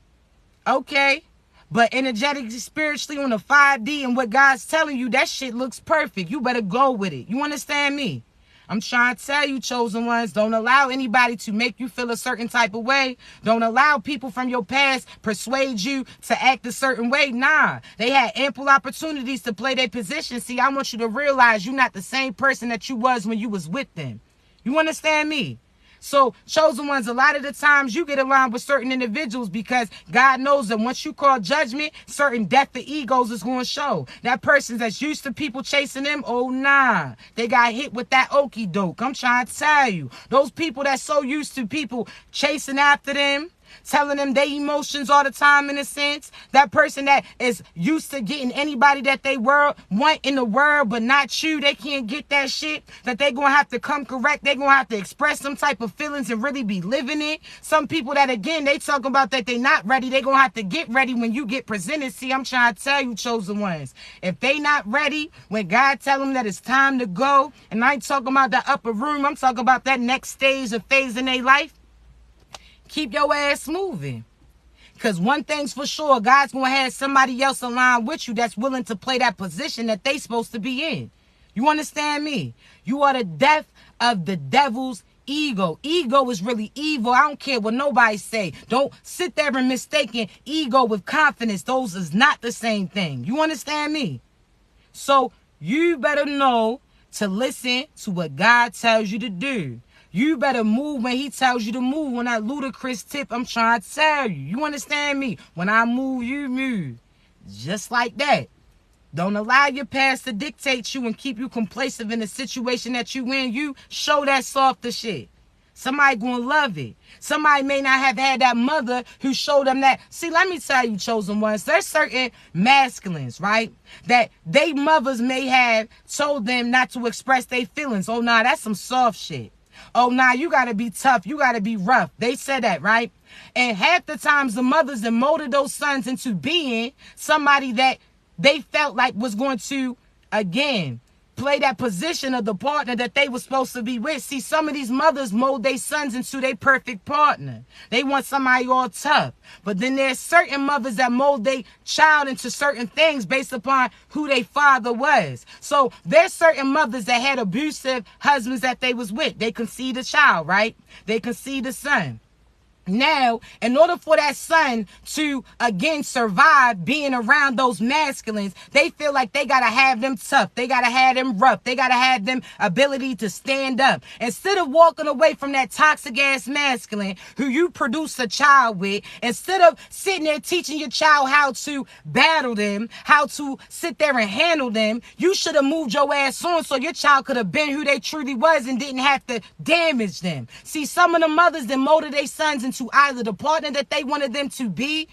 Okay, but energetically, spiritually, on the 5D and what God's telling you, that shit looks perfect. You better go with it. You understand me? I'm trying to tell you, chosen ones, don't allow anybody to make you feel a certain type of way. Don't allow people from your past persuade you to act a certain way. Nah, they had ample opportunities to play their position. See, I want you to realize you're not the same person that you was when you was with them. You understand me? So, chosen ones, a lot of the times you get aligned with certain individuals because God knows that once you call judgment, certain death of egos is going to show. That person that's used to people chasing them, oh, nah. They got hit with that okie doke. I'm trying to tell you. Those people that's so used to people chasing after them, telling them their emotions all the time in a sense. That person that is used to getting anybody that they want in the world, but not you. They can't get that shit. That they going to have to come correct. They going to have to express some type of feelings and really be living it. Some people that, again, they talk about that they not ready. They going to have to get ready when you get presented. See, I'm trying to tell you, chosen ones. If they not ready, when God tell them that it's time to go, and I ain't talking about that upper room. I'm talking about that next stage or phase in their life. Keep your ass moving. Because one thing's for sure, God's going to have somebody else aligned with you that's willing to play that position that they supposed to be in. You understand me? You are the death of the devil's ego. Ego is really evil. I don't care what nobody say. Don't sit there and mistaken ego with confidence. Those is not the same thing. You understand me? So you better know to listen to what God tells you to do. You better move when he tells you to move. On that ludicrous tip, I'm trying to tell you. You understand me? When I move, you move. Just like that. Don't allow your past to dictate you and keep you complacent in the situation that you in. You show that softer shit. Somebody gonna love it. Somebody may not have had that mother who showed them that. See, let me tell you, chosen ones, there's certain masculines, right, that they mothers may have told them not to express their feelings. Oh, nah, that's some soft shit. Oh, nah, you gotta be tough. You gotta be rough. They said that, right? And half the times the mothers that molded those sons into being somebody that they felt like was going to, again, play that position of the partner that they were supposed to be with. See, some of these mothers mold their sons into their perfect partner. They want somebody all tough. But then there's certain mothers that mold their child into certain things based upon who their father was. So there's certain mothers that had abusive husbands that they was with. They conceived a child, right? They conceived a son. Now, in order for that son to, again, survive being around those masculines, they feel like they got to have them tough. They got to have them rough. They got to have them ability to stand up. Instead of walking away from that toxic-ass masculine who you produce a child with, instead of sitting there teaching your child how to battle them, how to sit there and handle them, you should have moved your ass on so your child could have been who they truly was and didn't have to damage them. See, some of the mothers that molded their sons into either the partner that they wanted them to be,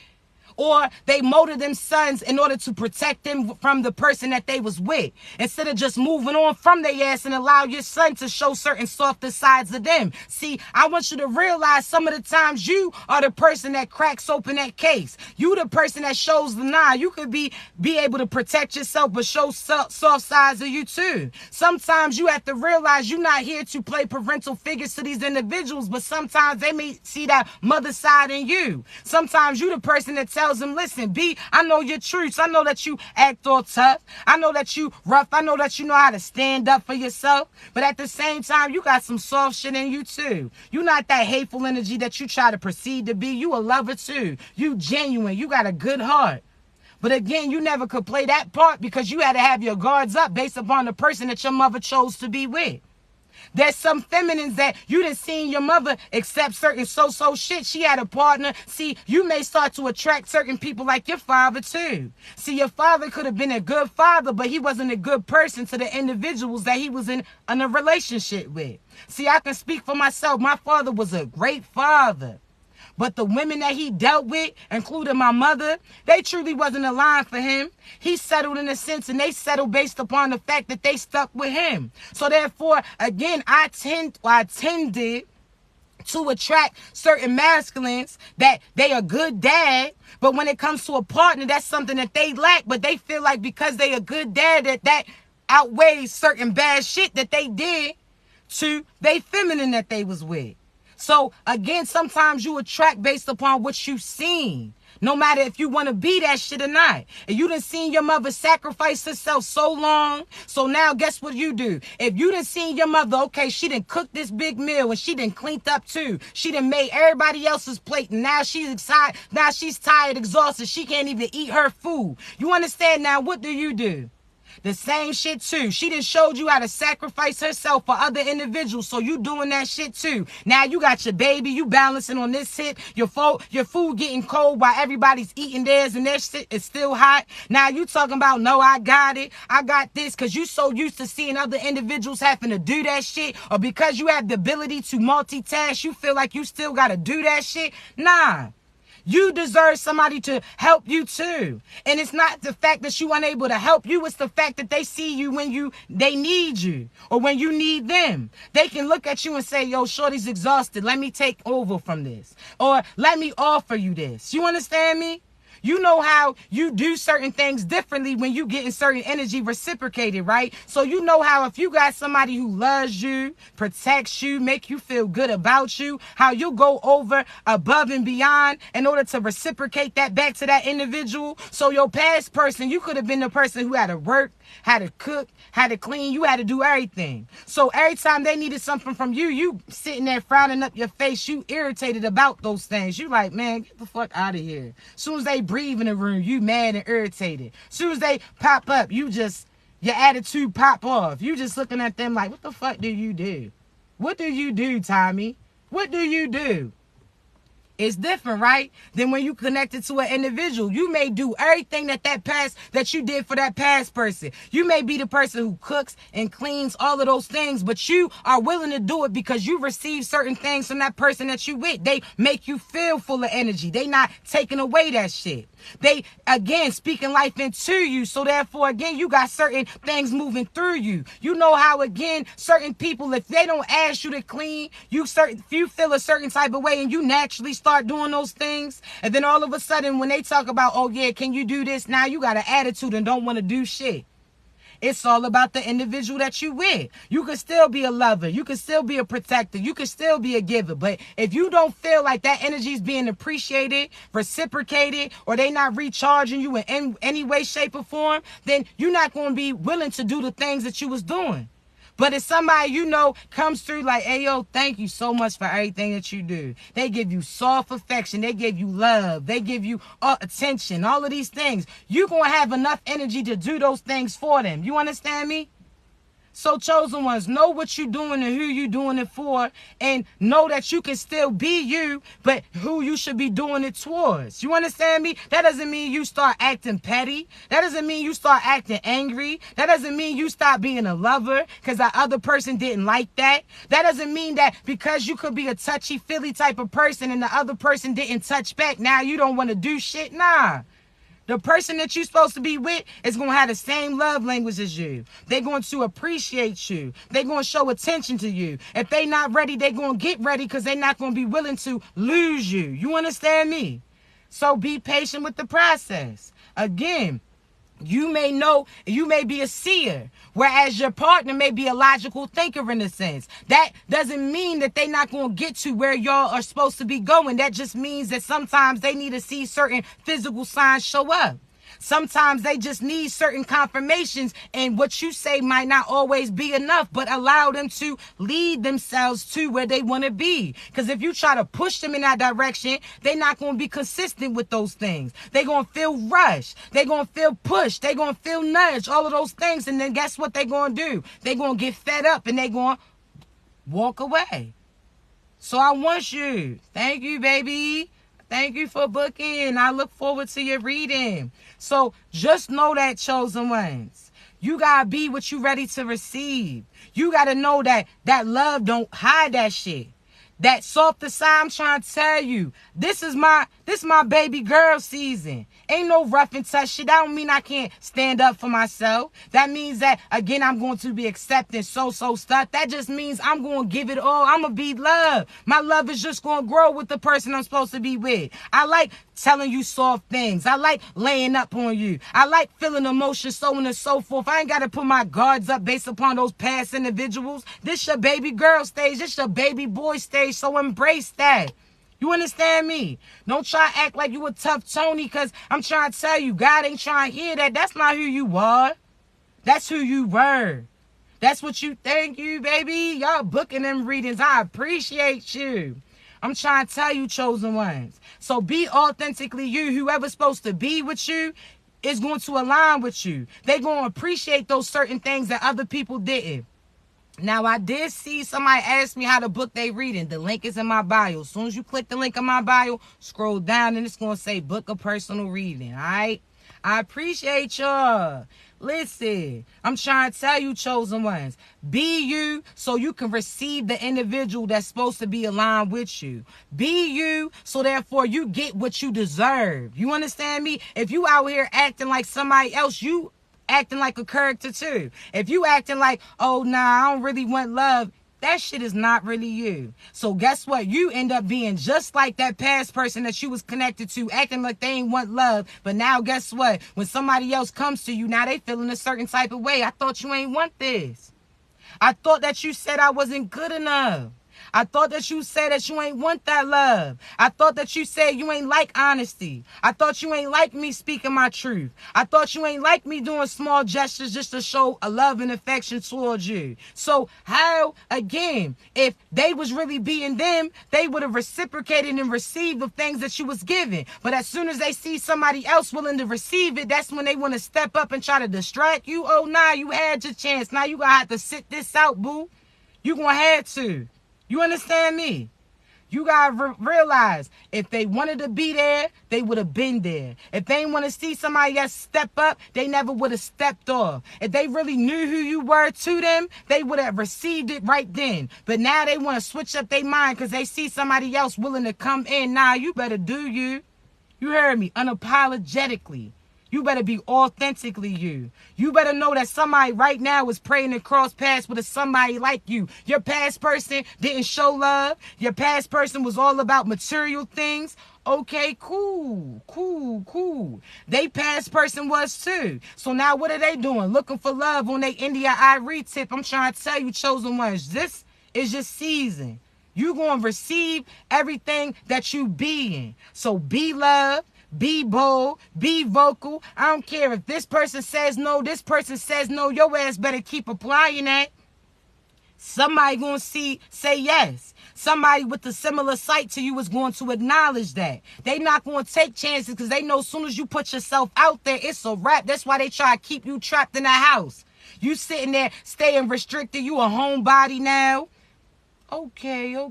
or they molded them sons in order to protect them from the person that they was with. Instead of just moving on from their ass and allow your son to show certain softer sides of them. See, I want you to realize some of the times you are the person that cracks open that case. You the person that shows the nah. You could be able to protect yourself, but show soft sides of you too. Sometimes you have to realize you're not here to play parental figures to these individuals, but sometimes they may see that mother side in you. Sometimes you the person that tells them, listen, B, I know your truths. I know that you act all tough. I know that you rough. I know that you know how to stand up for yourself. But at the same time, you got some soft shit in you too. You're not that hateful energy that you try to perceive to be. You a lover too. You genuine. You got a good heart. But again, you never could play that part because you had to have your guards up based upon the person that your mother chose to be with. There's some feminines that you didn't see your mother accept certain so-so shit. She had a partner. See, you may start to attract certain people like your father too. See, your father could have been a good father, but he wasn't a good person to the individuals that he was in a relationship with. See, I can speak for myself. My father was a great father. But the women that he dealt with, including my mother, they truly wasn't aligned for him. He settled in a sense, and they settled based upon the fact that they stuck with him. So therefore, again, I tended to attract certain masculines that they are good dad, but when it comes to a partner, that's something that they lack. But they feel like because they a good dad, that outweighs certain bad shit that they did to they feminine that they was with. So, again, sometimes you attract based upon what you've seen, no matter if you want to be that shit or not. And you done seen your mother sacrifice herself so long, so now guess what you do? If you done seen your mother, okay, she done cooked this big meal and she done cleaned up too. She done made everybody else's plate and now she's excited, now she's tired, exhausted. She can't even eat her food. You understand now? What do? The same shit too. She done showed you how to sacrifice herself for other individuals, so you doing that shit too. Now you got your baby, you balancing on this hit, your food getting cold while everybody's eating theirs and their shit is still hot. Now you talking about, no, I got it, I got this, because you so used to seeing other individuals having to do that shit, or because you have the ability to multitask, you feel like you still got to do that shit. Nah. You deserve somebody to help you too. And it's not the fact that you unable to help you. It's the fact that they see you when they need you or when you need them. They can look at you and say, yo, shorty's exhausted. Let me take over from this. Or let me offer you this. You understand me? You know how you do certain things differently when you getting certain energy reciprocated, right? So you know how if you got somebody who loves you, protects you, make you feel good about you, how you'll go over above and beyond in order to reciprocate that back to that individual. So your past person, you could have been the person who had to work, had to cook, had to clean, you had to do everything. So every time they needed something from you, you sitting there frowning up your face, you irritated about those things. You like, man, get the fuck out of here. As soon as they breathe in the room, you mad and irritated. As soon as they pop up, your attitude pop off. You just looking at them like, what the fuck do you do? What do you do, Tommy? What do you do? It's different, right? Than when you connected to an individual. You may do everything that you did for that past person. You may be the person who cooks and cleans, all of those things, but you are willing to do it because you receive certain things from that person that you with. They make you feel full of energy. They not taking away that shit. They, again, speaking life into you. So therefore, again, you got certain things moving through you. You know how, again, certain people, if they don't ask you to clean, you feel a certain type of way and you naturally start doing those things. And then all of a sudden, when they talk about, oh yeah, can you do this? Now you got an attitude and don't want to do shit. It's all about the individual that you with. You can still be a lover. You can still be a protector. You can still be a giver. But if you don't feel like that energy is being appreciated, reciprocated, or they not recharging you in any way, shape, or form, then you're not going to be willing to do the things that you was doing. But if somebody you know comes through like, hey, yo, thank you so much for everything that you do. They give you soft affection. They give you love. They give you attention, all of these things. You're going to have enough energy to do those things for them. You understand me? So chosen ones, know what you're doing and who you're doing it for, and know that you can still be you, but who you should be doing it towards. You understand me? That doesn't mean you start acting petty. That doesn't mean you start acting angry. That doesn't mean you stop being a lover because that other person didn't like that. That doesn't mean that because you could be a touchy-feely type of person and the other person didn't touch back, now you don't want to do shit. Nah. The person that you're supposed to be with is going to have the same love language as you. They're going to appreciate you. They're going to show attention to you. If they're not ready, they're going to get ready because they're not going to be willing to lose you. You understand me? So be patient with the process. Again, you may be a seer, whereas your partner may be a logical thinker in a sense. That doesn't mean that they're not going to get to where y'all are supposed to be going. That just means that sometimes they need to see certain physical signs show up. Sometimes they just need certain confirmations, and what you say might not always be enough, but allow them to lead themselves to where they want to be. Because if you try to push them in that direction, they're not going to be consistent with those things. They're going to feel rushed. They're going to feel pushed. They're going to feel nudged, all of those things. And then guess what they're going to do? They're going to get fed up and they're going to walk away. So I want you. Thank you, baby. Thank you for booking. I look forward to your reading. So just know that, chosen ones, you got to be what you ready to receive. You got to know that love don't hide that shit. That softer side, I'm trying to tell you, this is my baby girl season. Ain't no rough and tough shit. That don't mean I can't stand up for myself. That means that, again, I'm going to be accepting so stuff. That just means I'm going to give it all. I'm going to be love. My love is just going to grow with the person I'm supposed to be with. I like telling you soft things. I like laying up on you. I like feeling emotions, so on and so forth. I ain't got to put my guards up based upon those past individuals. This your baby girl stage. This your baby boy stage. So embrace that. You understand me? Don't try to act like you a tough Tony, because I'm trying to tell you, God ain't trying to hear that. That's not who you are. That's who you were. That's what you think, you, baby. Y'all booking them readings. I appreciate you. I'm trying to tell you, chosen ones. So be authentically you. Whoever's supposed to be with you is going to align with you. They're going to appreciate those certain things that other people didn't. Now, I did see somebody ask me how to book their reading. The link is in my bio. As soon as you click the link in my bio, scroll down and it's going to say book a personal reading, all right? I appreciate y'all. Listen, I'm trying to tell you, chosen ones, be you so you can receive the individual that's supposed to be aligned with you. Be you so therefore you get what you deserve. You understand me? If you out here acting like somebody else, you acting like a character too. If you acting like, oh, nah, I don't really want love, that shit is not really you. So guess what? You end up being just like that past person that you was connected to, acting like they ain't want love. But now guess what? When somebody else comes to you, now they feeling a certain type of way. I thought you ain't want this. I thought that you said I wasn't good enough. I thought that you said that you ain't want that love. I thought that you said you ain't like honesty. I thought you ain't like me speaking my truth. I thought you ain't like me doing small gestures just to show a love and affection towards you. So how, again, if they was really being them, they would have reciprocated and received the things that you was giving. But as soon as they see somebody else willing to receive it, that's when they want to step up and try to distract you. Oh, nah, you had your chance. Now you gonna have to sit this out, boo. You gonna have to. You understand me? You gotta realize, if they wanted to be there, they would have been there. If they didn't want to see somebody else step up, they never would have stepped off. If they really knew who you were to them, they would have received it right then. But now they want to switch up their mind because they see somebody else willing to come in. Nah, you better do you. You heard me? Unapologetically. You better be authentically you. You better know that somebody right now is praying to cross paths with somebody like you. Your past person didn't show love. Your past person was all about material things. Okay, cool. They past person was too. So now what are they doing? Looking for love on their India Irie tip. I'm trying to tell you, chosen ones, this is your season. You going to receive everything that you being. So be love. Be bold, be vocal. I don't care if this person says no, this person says no. Your ass better keep applying that. Somebody gonna say yes. Somebody with a similar sight to you is going to acknowledge that. They not going to take chances because they know as soon as you put yourself out there, it's a wrap. That's why they try to keep you trapped in the house. You sitting there staying restricted. You a homebody now. Okay, you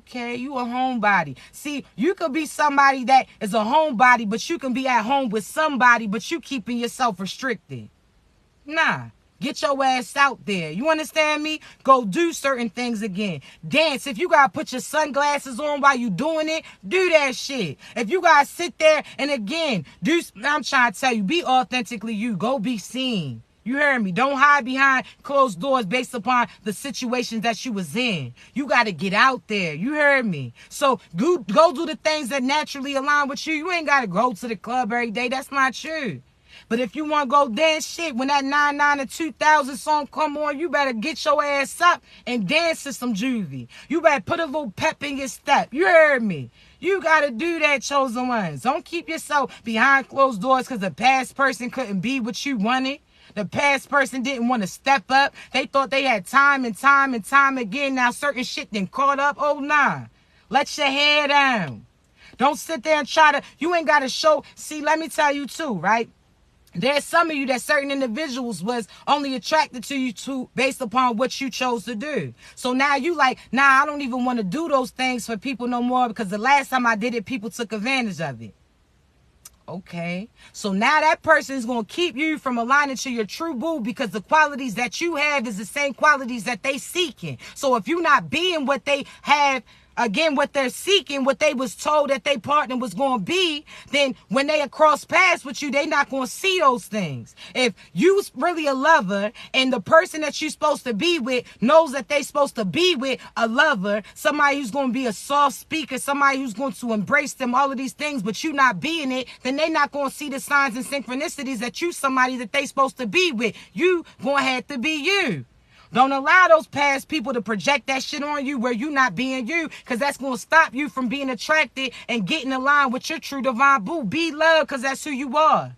a homebody. See, you could be somebody that is a homebody, but you can be at home with somebody, but you keeping yourself restricted. Nah, get your ass out there. You understand me? Go do certain things again. Dance. If you gotta put your sunglasses on while you doing it, do that shit. If you gotta sit there and again, I'm trying to tell you, be authentically you. Go be seen. You heard me? Don't hide behind closed doors based upon the situations that you was in. You got to get out there. You heard me? So go do the things that naturally align with you. You ain't got to go to the club every day. That's not you. But if you want to go dance shit, when that 99 and 2000 song come on, you better get your ass up and dance to some juvie. You better put a little pep in your step. You heard me? You got to do that, chosen ones. Don't keep yourself behind closed doors because the past person couldn't be what you wanted. The past person didn't want to step up. They thought they had time and time again. Now certain shit then caught up. Oh, nah. Let your hair down. Don't sit there and try to, you ain't got to show. See, let me tell you too, right? There's some of you that certain individuals was only attracted to you too based upon what you chose to do. So now you like, nah, I don't even want to do those things for people no more because the last time I did it, people took advantage of it. Okay, so now that person is going to keep you from aligning to your true boo because the qualities that you have is the same qualities that they seeking. So if you're not being what they have, again, what they're seeking, what they was told that their partner was going to be, then when they cross paths with you, they not going to see those things. If you really a lover and the person that you're supposed to be with knows that they supposed to be with a lover, somebody who's going to be a soft speaker, somebody who's going to embrace them, all of these things, but you not being it, then they not going to see the signs and synchronicities that you somebody that they supposed to be with. You going to have to be you. Don't allow those past people to project that shit on you where you not being you, because that's going to stop you from being attracted and getting in line with your true divine boo. Be love, because that's who you are.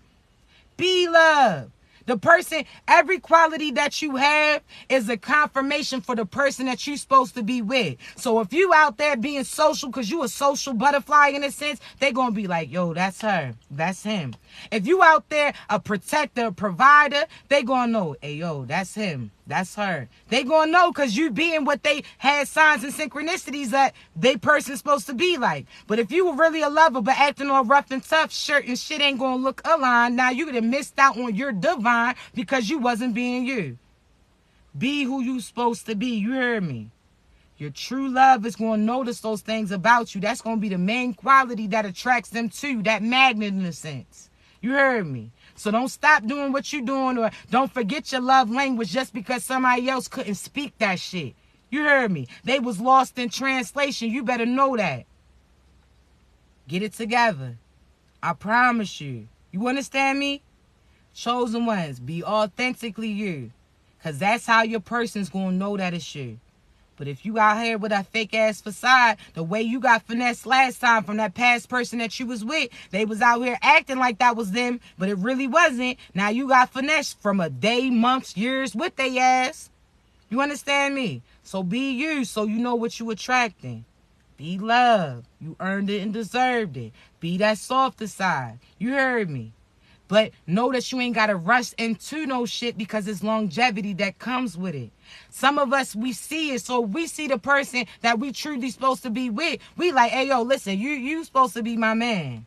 Be love. The person, every quality that you have is a confirmation for the person that you're supposed to be with. So if you out there being social because you a social butterfly in a sense, they going to be like, yo, that's her. That's him. If you out there a protector, a provider, they going to know, hey, yo, that's him. That's her. They going to know because you being what they had signs and synchronicities that they person's supposed to be like. But if you were really a lover but acting all rough and tough, shirt and shit ain't going to look aligned, now you could have missed out on your divine because you wasn't being you. Be who you supposed to be. You heard me? Your true love is going to notice those things about you. That's going to be the main quality that attracts them to you, that magnet in a sense. You heard me? So don't stop doing what you're doing, or don't forget your love language just because somebody else couldn't speak that shit. You heard me? They was lost in translation. You better know that. Get it together. I promise you. You understand me? Chosen ones, be authentically you. Because that's how your person's going to know that it's you. But if you out here with a fake ass facade, the way you got finessed last time from that past person that you was with, they was out here acting like that was them, but it really wasn't. Now you got finessed from a day, months, years with they ass. You understand me? So be you so you know what you attracting. Be love. You earned it and deserved it. Be that softer side. You heard me. But know that you ain't got to rush into no shit because it's longevity that comes with it. Some of us, we see it. So we see the person that we truly supposed to be with. We like, hey, yo, listen, you supposed to be my man.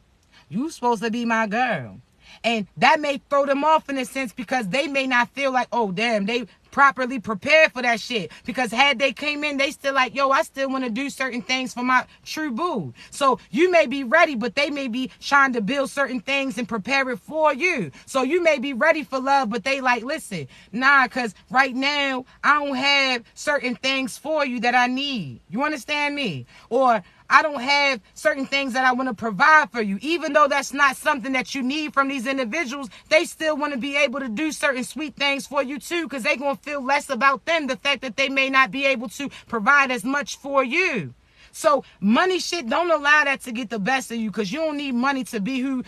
You supposed to be my girl. And that may throw them off in a sense because they may not feel like, oh, damn, they properly prepared for that shit. Because had they came in, they still like, yo, I still want to do certain things for my true boo. So you may be ready, but they may be trying to build certain things and prepare it for you. So you may be ready for love, but they like, listen, nah, because right now I don't have certain things for you that I need. You understand me? Or I don't have certain things that I want to provide for you. Even though that's not something that you need from these individuals, they still want to be able to do certain sweet things for you too, because they're going to feel less about them, the fact that they may not be able to provide as much for you. So money shit, don't allow that to get the best of you, because you don't need money to be who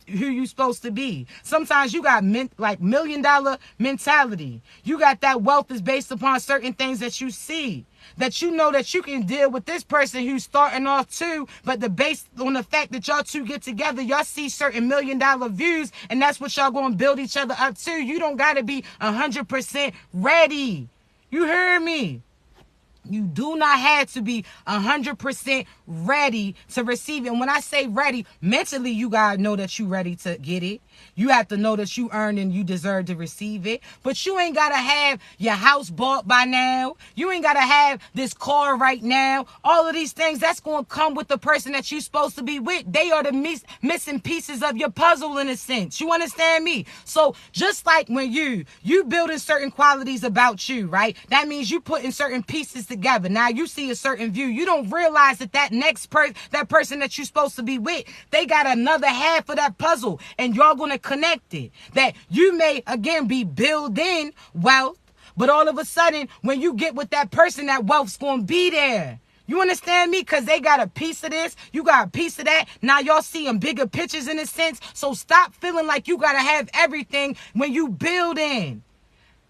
you supposed to be. Sometimes you got like $1 million mentality. You got that wealth is based upon certain things that you see, that you know that you can deal with this person who's starting off too, but based on the fact that y'all two get together, y'all see certain $1 million views, and that's what y'all going to build each other up to. You don't got to be 100% ready. You heard me? You do not have to be 100% ready to receive it. And when I say ready, mentally, you got to know that you ready to get it. You have to know that you earned and you deserve to receive it. But you ain't got to have your house bought by now. You ain't got to have this car right now. All of these things, that's going to come with the person that you're supposed to be with. They are the missing pieces of your puzzle in a sense. You understand me? So just like when you building certain qualities about you, right? That means you putting certain pieces together. Now you see a certain view. You don't realize that next person, that person that you're supposed to be with, they got another half of that puzzle, and y'all going to connect it. That you may again be building wealth, but all of a sudden when you get with that person, that wealth's going to be there. You understand me? Because they got a piece of this, you got a piece of that. Now y'all seeing bigger pictures in a sense. So stop feeling like you got to have everything when you building.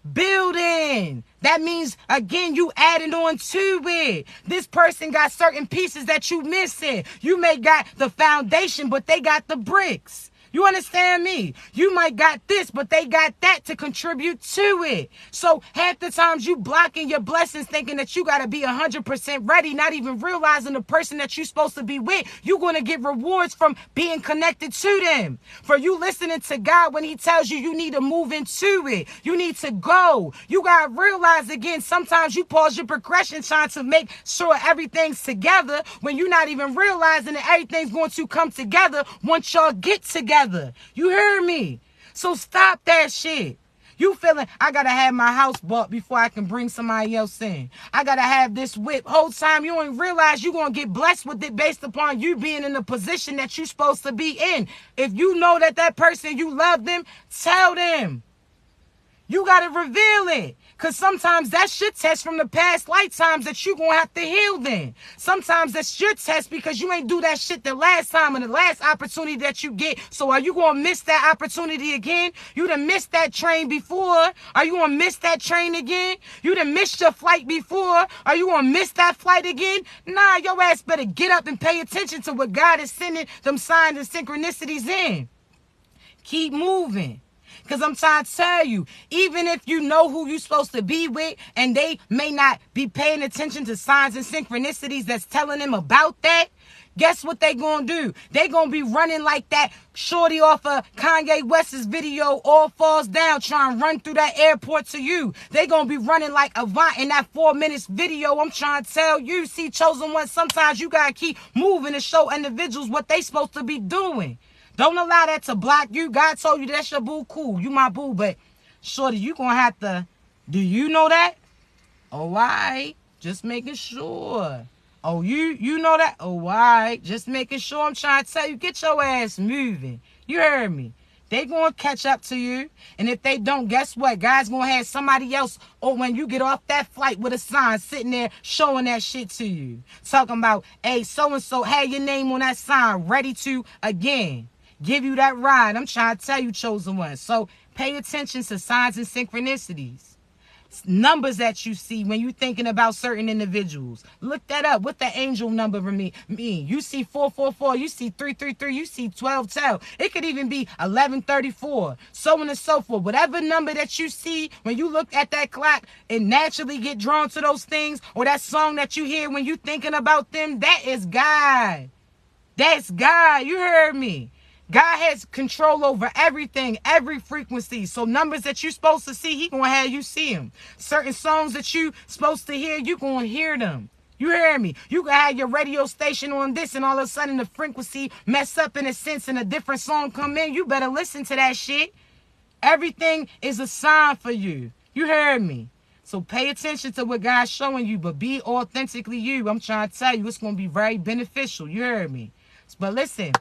That means, again, you adding on to it. This person got certain pieces that you missing. You may got the foundation, but they got the bricks. You understand me? You might got this, but they got that to contribute to it. So half the times you blocking your blessings thinking that you got to be 100% ready, not even realizing the person that you're supposed to be with, you're going to get rewards from being connected to them. For you listening to God when he tells you you need to move into it. You need to go. You got to realize again, sometimes you pause your progression trying to make sure everything's together when you're not even realizing that everything's going to come together once y'all get together. You heard me? So stop that shit. You feeling, I got to have my house bought before I can bring somebody else in. I got to have this whip. Whole time you don't realize you're going to get blessed with it based upon you being in the position that you're supposed to be in. If you know that person, you love them, tell them. You got to reveal it. Because sometimes that's your test from the past lifetimes that you're going to have to heal then. Sometimes that's your test because you ain't do that shit the last time and the last opportunity that you get. So are you going to miss that opportunity again? You done missed that train before. Are you going to miss that train again? You done missed your flight before. Are you going to miss that flight again? Nah, your ass better get up and pay attention to what God is sending them signs and synchronicities in. Keep moving. Because I'm trying to tell you, even if you know who you're supposed to be with and they may not be paying attention to signs and synchronicities that's telling them about that, guess what they going to do? They going to be running like that shorty off of Kanye West's video, All Falls Down, trying to run through that airport to you. They going to be running like Avant in that 4 minutes video. I'm trying to tell you, see, chosen one, sometimes you got to keep moving to show individuals what they supposed to be doing. Don't allow that to block you. God told you that's your boo, cool. You my boo, but shorty, you going to have to, do you know that? Oh, all right. Just making sure. Oh, you know that? Oh, all right. Just making sure. I'm trying to tell you, get your ass moving. You heard me. They going to catch up to you. And if they don't, guess what? God's going to have somebody else, or when you get off that flight with a sign sitting there showing that shit to you. Talking about, hey, so-and-so had your name on that sign, ready to, again, give you that ride. I'm trying to tell you, chosen one. So pay attention to signs and synchronicities. numbers that you see when you're thinking about certain individuals. Look that up. What the angel number mean? You see 444, you see 333, you see 1212. It could even be 1134, so on and so forth. Whatever number that you see when you look at that clock and naturally get drawn to those things, or that song that you hear when you thinking about them, that is God. That's God. You heard me. God has control over everything, every frequency. So numbers that you're supposed to see, he going to have you see them. Certain songs that you supposed to hear, you going to hear them. You hear me? You can have your radio station on this, and all of a sudden the frequency mess up in a sense and a different song come in. You better listen to that shit. Everything is a sign for you. You heard me? So pay attention to what God's showing you, but be authentically you. I'm trying to tell you, it's going to be very beneficial. You heard me? But listen,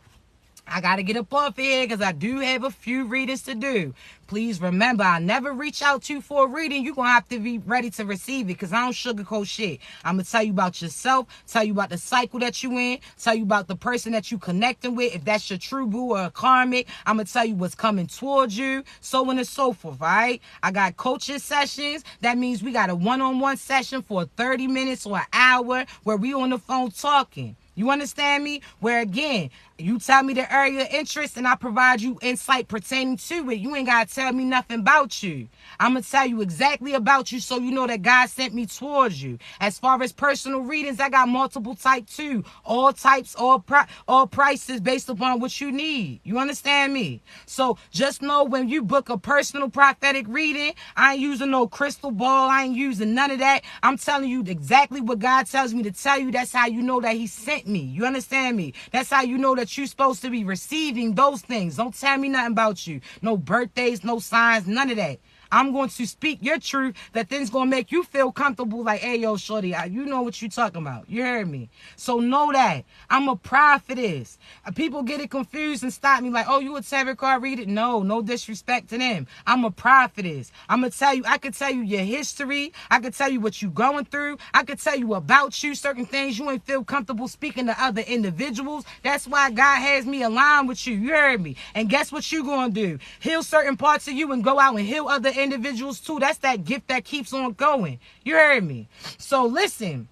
I got to get up off here because I do have a few readings to do. Please remember, I never reach out to you for a reading. You're going to have to be ready to receive it because I don't sugarcoat shit. I'm going to tell you about yourself, tell you about the cycle that you in, tell you about the person that you connecting with, if that's your true boo or a karmic. I'm going to tell you what's coming towards you, so on and so forth, all right? I got coaching sessions. That means we got a one-on-one session for 30 minutes or an hour where we on the phone talking. You understand me? Where again, you tell me the area of interest and I provide you insight pertaining to it. You ain't got to tell me nothing about you. I'm going to tell you exactly about you so you know that God sent me towards you. As far as personal readings, I got multiple type too. All types, all prices based upon what you need. You understand me? So just know when you book a personal prophetic reading, I ain't using no crystal ball. I ain't using none of that. I'm telling you exactly what God tells me to tell you. That's how you know that he sent me. You understand me? That's how you know that you're supposed to be receiving those things. Don't tell me nothing about you. No birthdays, no signs, none of that. I'm going to speak your truth that thing's going to make you feel comfortable like, hey, yo, shorty, you know what you talking about. You heard me? So know that. I'm a prophetess. People get it confused and stop me like, oh, you a tarot card reader? No disrespect to them. I'm a prophetess. I'm going to tell you, I could tell you your history. I could tell you what you going through. I could tell you about you, certain things you ain't feel comfortable speaking to other individuals. That's why God has me aligned with you. You heard me? And guess what you going to do? Heal certain parts of you and go out and heal other individuals too. That's that gift that keeps on going. You heard me? So listen.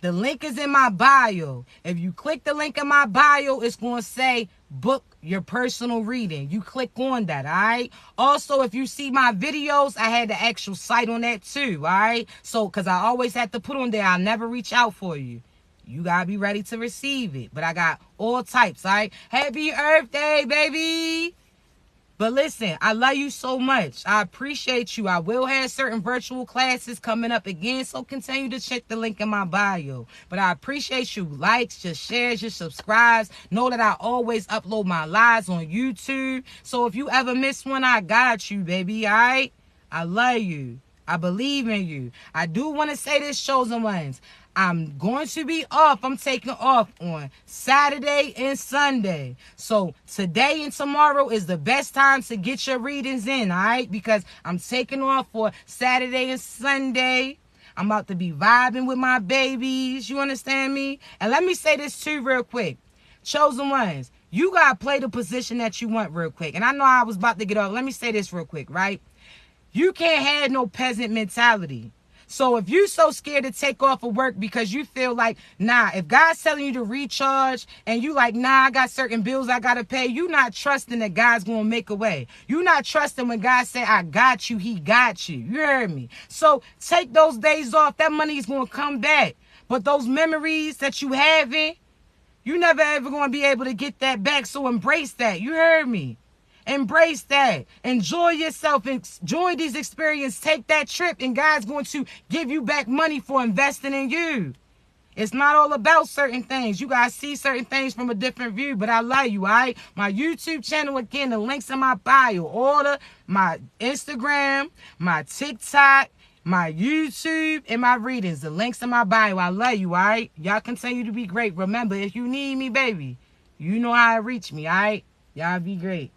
The link is in my bio. If you click the link in my bio, it's going to say book your personal reading. You click on that, all right? Also, if you see my videos, I had the actual site on that too, all right? So, because I always have to put on there, I'll never reach out for you. You got to be ready to receive it. But I got all types, all right? Happy Earth Day, baby! But listen, I love you so much. I appreciate you. I will have certain virtual classes coming up again, so continue to check the link in my bio. But I appreciate you likes, your shares, your subscribes. Know that I always upload my lives on YouTube. So if you ever miss one, I got you, baby, all right? I love you. I believe in you. I do want to say this, chosen ones. I'm going to be off. I'm taking off on Saturday and Sunday. So today and tomorrow is the best time to get your readings in, all right? Because I'm taking off for Saturday and Sunday. I'm about to be vibing with my babies. You understand me? And let me say this too real quick. Chosen ones, you got to play the position that you want real quick. And I know I was about to get off. Let me say this real quick, right? You can't have no peasant mentality. So if you're so scared to take off of work because you feel like, nah, if God's telling you to recharge and you like, nah, I got certain bills I got to pay, you not trusting that God's going to make a way. You not trusting when God said, I got you, he got you. You heard me? So take those days off. That money is going to come back. But those memories that you having, you never ever going to be able to get that back. So embrace that. You heard me? Embrace that. Enjoy yourself. Enjoy these experiences. Take that trip and God's going to give you back money for investing in you. It's not all about certain things. You guys see certain things from a different view, but I love you, all right? My YouTube channel, again, the links in my bio. My Instagram, my TikTok, my YouTube, and my readings. The links in my bio. I love you, all right? Y'all continue to be great. Remember, if you need me, baby, you know how to reach me, all right? Y'all be great.